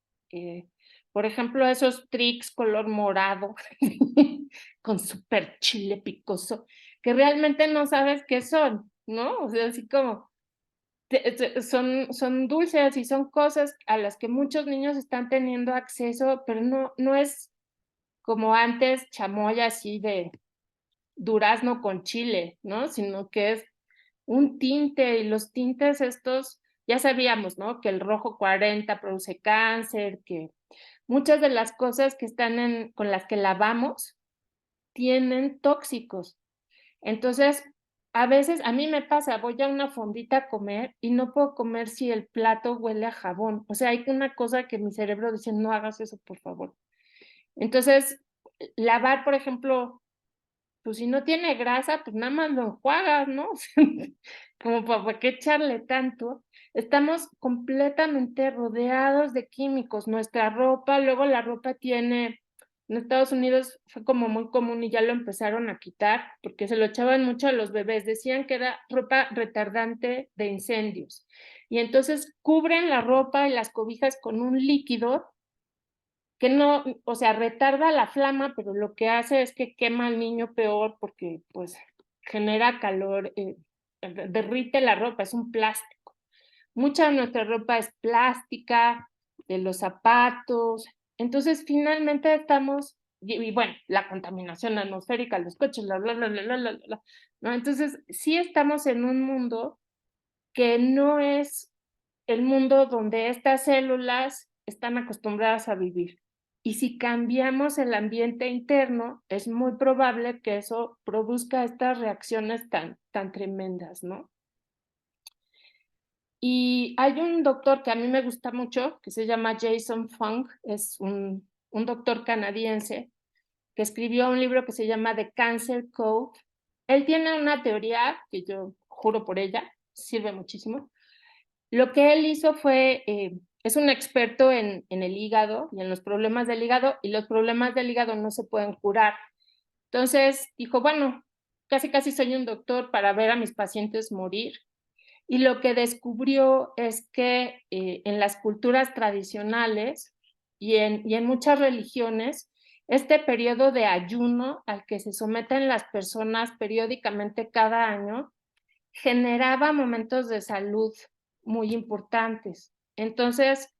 por ejemplo, esos Trix color morado, con súper chile picoso, que realmente no sabes qué son, ¿no? O sea, así como son dulces y son cosas a las que muchos niños están teniendo acceso, pero no es como antes chamoy así de durazno con chile, ¿no? Sino que es un tinte, y los tintes estos, ya sabíamos, ¿no? Que el rojo 40 produce cáncer, que muchas de las cosas que están con las que lavamos tienen tóxicos. Entonces, a veces, a mí me pasa, voy a una fondita a comer y no puedo comer si el plato huele a jabón. O sea, hay una cosa que mi cerebro dice, no hagas eso, por favor. Entonces, lavar, por ejemplo, pues si no tiene grasa, pues nada más lo enjuagas, ¿no? Como para qué echarle tanto. Estamos completamente rodeados de químicos. Nuestra ropa, luego la ropa tiene, en Estados Unidos fue como muy común y ya lo empezaron a quitar, porque se lo echaban mucho a los bebés. Decían que era ropa retardante de incendios. Y entonces cubren la ropa y las cobijas con un líquido que no, o sea, retarda la flama, pero lo que hace es que quema al niño peor porque pues genera calor, derrite la ropa, es un plástico. Mucha de nuestra ropa es plástica, de los zapatos. Entonces finalmente estamos, y bueno, la contaminación atmosférica, los coches, ¿no? Entonces sí estamos en un mundo que no es el mundo donde estas células están acostumbradas a vivir. Y si cambiamos el ambiente interno, es muy probable que eso produzca estas reacciones tan tremendas, ¿no? Y hay un doctor que a mí me gusta mucho, que se llama Jason Fung, es un doctor canadiense, que escribió un libro que se llama The Cancer Code. Él tiene una teoría que yo juro por ella, sirve muchísimo. Lo que él hizo fue, es un experto en el hígado y en los problemas del hígado, y los problemas del hígado no se pueden curar. Entonces dijo, bueno, casi soy un doctor para ver a mis pacientes morir. Y lo que descubrió es que en las culturas tradicionales y en muchas religiones, este periodo de ayuno al que se someten las personas periódicamente cada año generaba momentos de salud muy importantes. Entonces,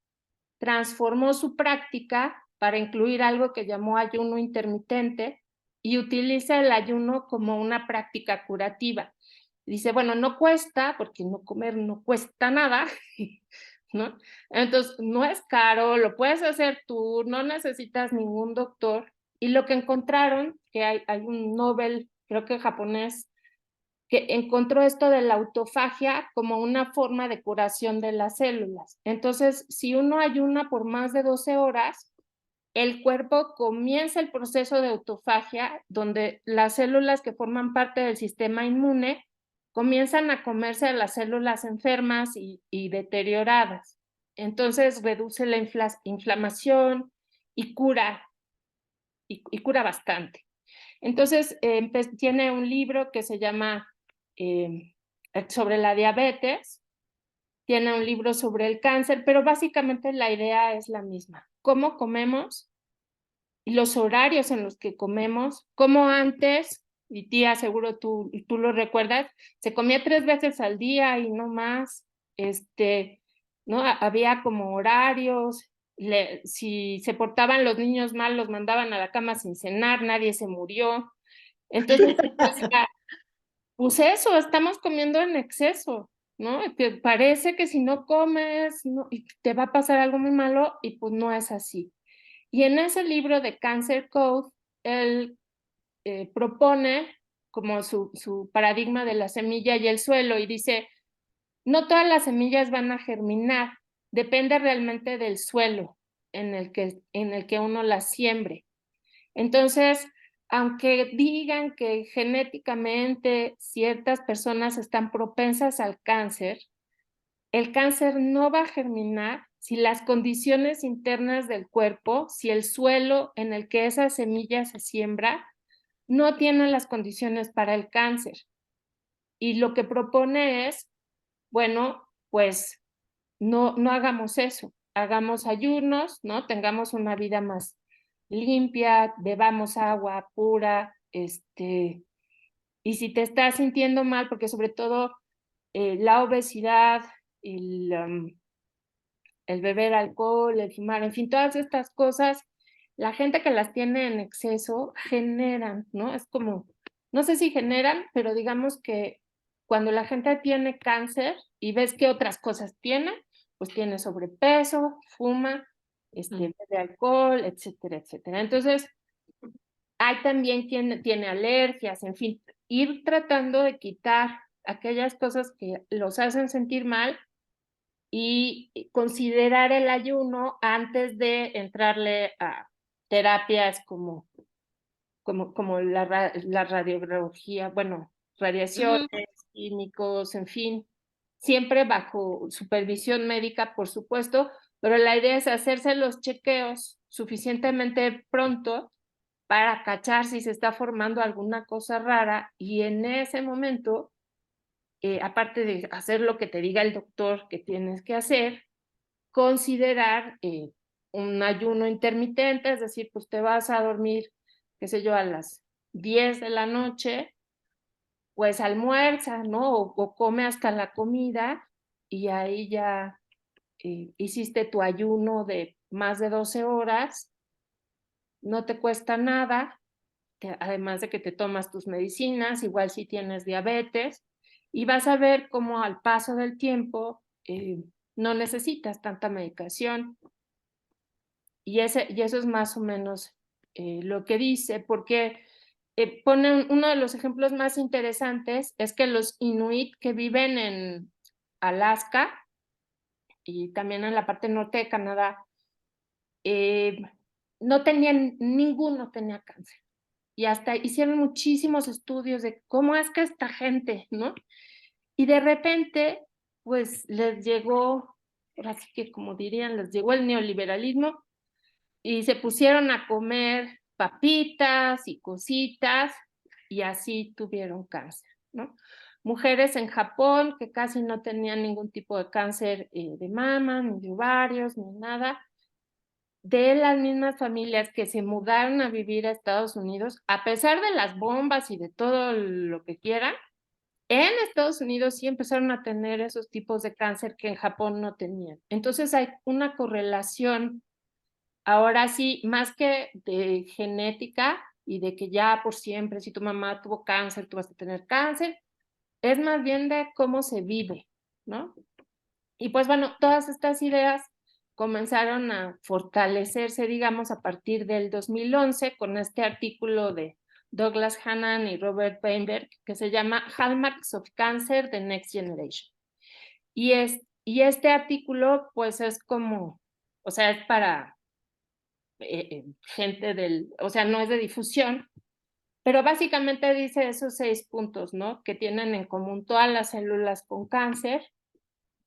transformó su práctica para incluir algo que llamó ayuno intermitente y utiliza el ayuno como una práctica curativa. Dice, bueno, no cuesta, porque no comer no cuesta nada, ¿no? Entonces, no es caro, lo puedes hacer tú, no necesitas ningún doctor, Y lo que encontraron, que hay un Nobel, creo que japonés, que encontró esto de la autofagia como una forma de curación de las células. Entonces, si uno ayuna por más de 12 horas, el cuerpo comienza el proceso de autofagia, donde las células que forman parte del sistema inmune comienzan a comerse a las células enfermas y deterioradas. Entonces reduce la inflamación y cura bastante. Entonces tiene un libro que se llama sobre la diabetes, tiene un libro sobre el cáncer, pero básicamente la idea es la misma. ¿Cómo comemos? Y los horarios en los que comemos, como antes, y tía, seguro tú lo recuerdas, se comía 3 veces al día y no más, ¿no? Había como horarios, si se portaban los niños mal, los mandaban a la cama sin cenar, nadie se murió. Entonces, pues eso, estamos comiendo en exceso, ¿no? Te parece que si no comes, no, te va a pasar algo muy malo, y pues no es así. Y en ese libro de Cancer Code, él propone como su paradigma de la semilla y el suelo, y dice, no todas las semillas van a germinar, depende realmente del suelo en el que uno las siembre. Entonces, aunque digan que genéticamente ciertas personas están propensas al cáncer, el cáncer no va a germinar si las condiciones internas del cuerpo, si el suelo en el que esa semilla se siembra, no tiene las condiciones para el cáncer. Y lo que propone es, bueno, pues no hagamos eso, hagamos ayunos, ¿no? Tengamos una vida más limpia, bebamos agua pura, y si te estás sintiendo mal, porque sobre todo la obesidad, el beber alcohol, el fumar, en fin, todas estas cosas, la gente que las tiene en exceso generan, ¿no? Es como, no sé si generan, pero digamos que cuando la gente tiene cáncer y ves que otras cosas tiene, pues tiene sobrepeso, fuma, bebe alcohol, etcétera, etcétera. Entonces, hay también quien tiene alergias, en fin, ir tratando de quitar aquellas cosas que los hacen sentir mal y considerar el ayuno antes de entrarle a terapias como la radiología, bueno, radiaciones, químicos, en fin, siempre bajo supervisión médica, por supuesto, pero la idea es hacerse los chequeos suficientemente pronto para cachar si se está formando alguna cosa rara, y en ese momento, aparte de hacer lo que te diga el doctor que tienes que hacer, considerar un ayuno intermitente, es decir, pues te vas a dormir, qué sé yo, a las 10 de la noche, pues almuerza, ¿no? O come hasta la comida, y ahí ya hiciste tu ayuno de más de 12 horas, no te cuesta nada, además de que te tomas tus medicinas, igual si tienes diabetes, y vas a ver cómo al paso del tiempo no necesitas tanta medicación. Y eso es más o menos lo que dice, porque pone uno de los ejemplos más interesantes, es que los inuit que viven en Alaska y también en la parte norte de Canadá, ninguno tenía cáncer. Y hasta hicieron muchísimos estudios de cómo es que esta gente, ¿no? Y de repente, pues les llegó, así que como dirían, les llegó el neoliberalismo, y se pusieron a comer papitas y cositas, y así tuvieron cáncer, ¿no? Mujeres en Japón que casi no tenían ningún tipo de cáncer de mama, ni de ovarios, ni nada, de las mismas familias que se mudaron a vivir a Estados Unidos, a pesar de las bombas y de todo lo que quieran, en Estados Unidos sí empezaron a tener esos tipos de cáncer que en Japón no tenían. Entonces hay una correlación, ahora sí, más que de genética y de que ya por siempre, si tu mamá tuvo cáncer, tú vas a tener cáncer, es más bien de cómo se vive, ¿no? Y pues bueno, todas estas ideas comenzaron a fortalecerse, digamos, a partir del 2011 con este artículo de Douglas Hannan y Robert Weinberg que se llama Hallmarks of Cancer, The Next Generation. Y este artículo, pues es como, o sea, es para gente o sea, no es de difusión, pero básicamente dice esos 6 puntos, ¿no? Que tienen en común todas las células con cáncer.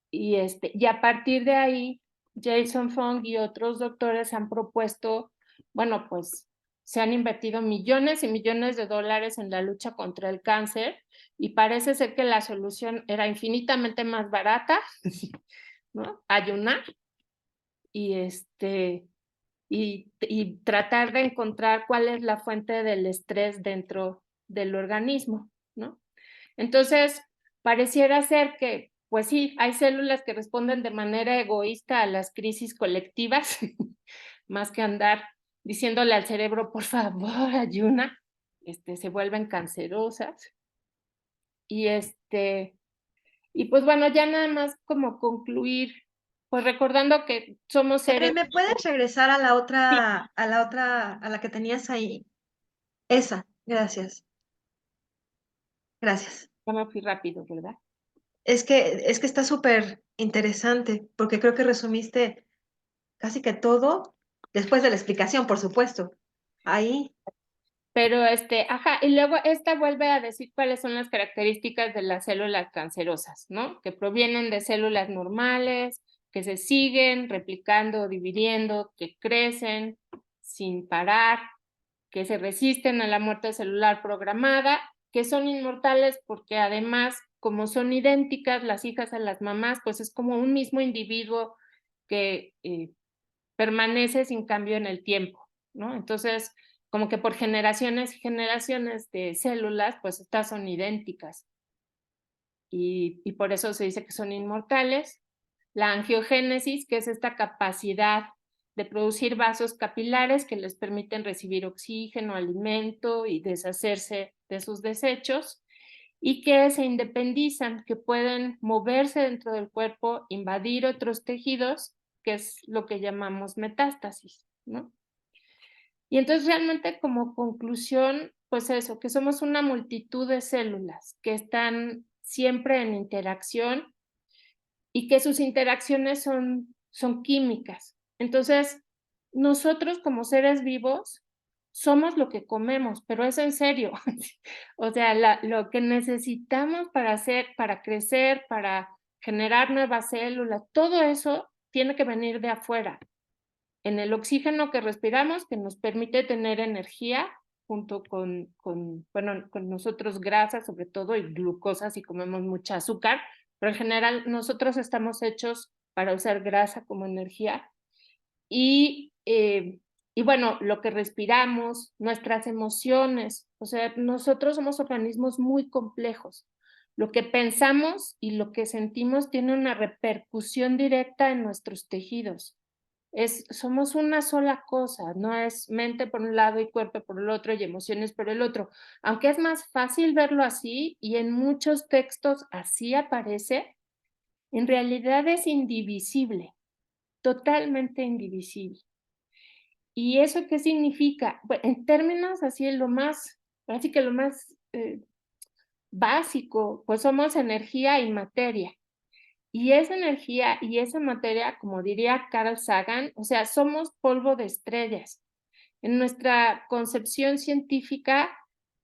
Y a partir de ahí, Jason Fung y otros doctores han propuesto, bueno, pues se han invertido millones y millones de dólares en la lucha contra el cáncer y parece ser que la solución era infinitamente más barata, ¿no? Ayunar y y tratar de encontrar cuál es la fuente del estrés dentro del organismo, ¿no? Entonces, pareciera ser que, pues sí, hay células que responden de manera egoísta a las crisis colectivas, más que andar diciéndole al cerebro, por favor, ayuna, se vuelven cancerosas. Y y pues bueno, ya nada más como concluir, pues recordando que somos seres... ¿Me puedes regresar a la otra, a la que tenías ahí? Esa, gracias. Gracias. Ya me fui rápido, ¿verdad? Es que está súper interesante, porque creo que resumiste casi que todo, después de la explicación, por supuesto. Ahí. Pero ajá, y luego esta vuelve a decir cuáles son las características de las células cancerosas, ¿no? Que provienen de células normales, que se siguen replicando o dividiendo, que crecen sin parar, que se resisten a la muerte celular programada, que son inmortales porque además, como son idénticas las hijas a las mamás, pues es como un mismo individuo que permanece sin cambio en el tiempo, ¿no? Entonces, como que por generaciones y generaciones de células, pues estas son idénticas. Y por eso se dice que son inmortales. La angiogénesis, que es esta capacidad de producir vasos capilares que les permiten recibir oxígeno, alimento y deshacerse de sus desechos, y que se independizan, que pueden moverse dentro del cuerpo, invadir otros tejidos, que es lo que llamamos metástasis, ¿no? Y entonces realmente como conclusión, pues eso, que somos una multitud de células que están siempre en interacción y que sus interacciones son químicas. Entonces, nosotros como seres vivos somos lo que comemos, pero es en serio. O sea, lo que necesitamos para crecer, para generar nuevas células, todo eso tiene que venir de afuera. En el oxígeno que respiramos, que nos permite tener energía, junto con nosotros grasas sobre todo y glucosa si comemos mucha azúcar, pero en general nosotros estamos hechos para usar grasa como energía. Y bueno, lo que respiramos, nuestras emociones, o sea, nosotros somos organismos muy complejos. Lo que pensamos y lo que sentimos tiene una repercusión directa en nuestros tejidos. Somos una sola cosa, no es mente por un lado y cuerpo por el otro y emociones por el otro, aunque es más fácil verlo así y en muchos textos así aparece, en realidad es indivisible, totalmente indivisible. ¿Y eso qué significa? Bueno, en términos así, así que lo más básico, pues somos energía y materia. Y esa energía y esa materia, como diría Carl Sagan, o sea, somos polvo de estrellas. En nuestra concepción científica,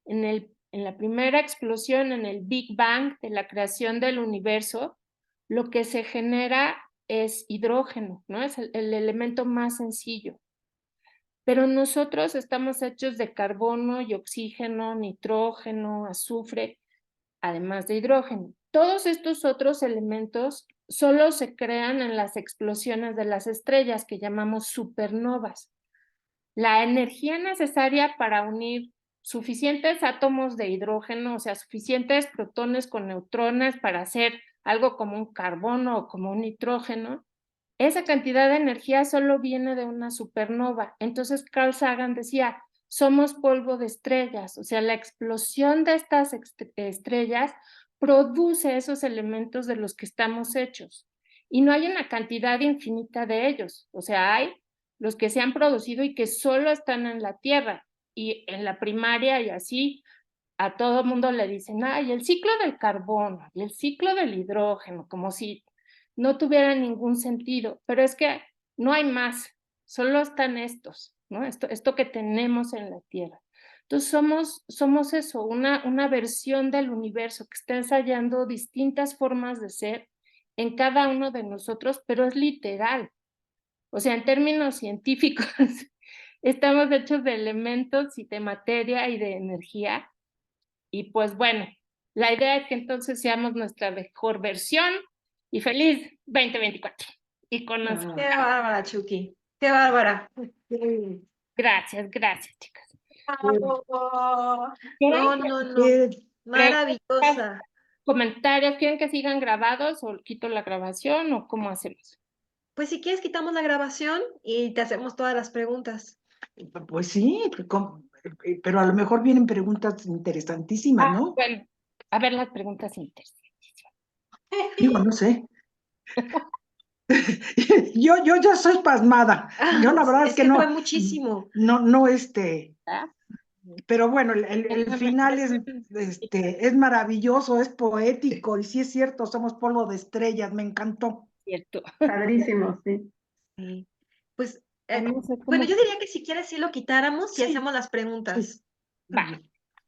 en la primera explosión, en el Big Bang de la creación del universo, lo que se genera es hidrógeno, ¿no? Es el elemento más sencillo. Pero nosotros estamos hechos de carbono y oxígeno, nitrógeno, azufre, además de hidrógeno. Todos estos otros elementos solo se crean en las explosiones de las estrellas que llamamos supernovas. La energía necesaria para unir suficientes átomos de hidrógeno, o sea, suficientes protones con neutrones para hacer algo como un carbono o como un nitrógeno, esa cantidad de energía solo viene de una supernova. Entonces Carl Sagan decía, somos polvo de estrellas, o sea, la explosión de estas estrellas produce esos elementos de los que estamos hechos. y no hay una cantidad infinita de ellos. O sea, hay los que se han producido y que solo están en la Tierra y en la primaria y así a todo mundo le dicen, ay, el ciclo del carbono y el ciclo del hidrógeno, como si no tuviera ningún sentido, pero es que no hay más, solo están estos, ¿no? Esto que tenemos en la Tierra. Entonces somos eso, una versión del universo que está ensayando distintas formas de ser en cada uno de nosotros, pero es literal. O sea, en términos científicos, estamos hechos de elementos y de materia y de energía. Y pues bueno, la idea es que entonces seamos nuestra mejor versión y feliz 2024. Y con nosotros. Qué bárbara, Chucky. Qué bárbara. Gracias, chicas. No. Maravillosa. ¿Comentarios? ¿Quieren que sigan grabados o quito la grabación o cómo hacemos? Pues si quieres, quitamos la grabación y te hacemos todas las preguntas. Pues sí, pero a lo mejor vienen preguntas interesantísimas, ¿no? Bueno, a ver las preguntas interesantísimas. Digo, no sé. yo ya soy pasmada. Yo la verdad es que no. Fue muchísimo. No, pero bueno, el final es maravilloso, es poético, y sí es cierto, somos polvo de estrellas, me encantó. Cierto. Padrísimo, sí. Sí. Pues, No sé cómo- bueno, yo diría que si quieres sí lo quitáramos y Sí. hacemos las preguntas. Va.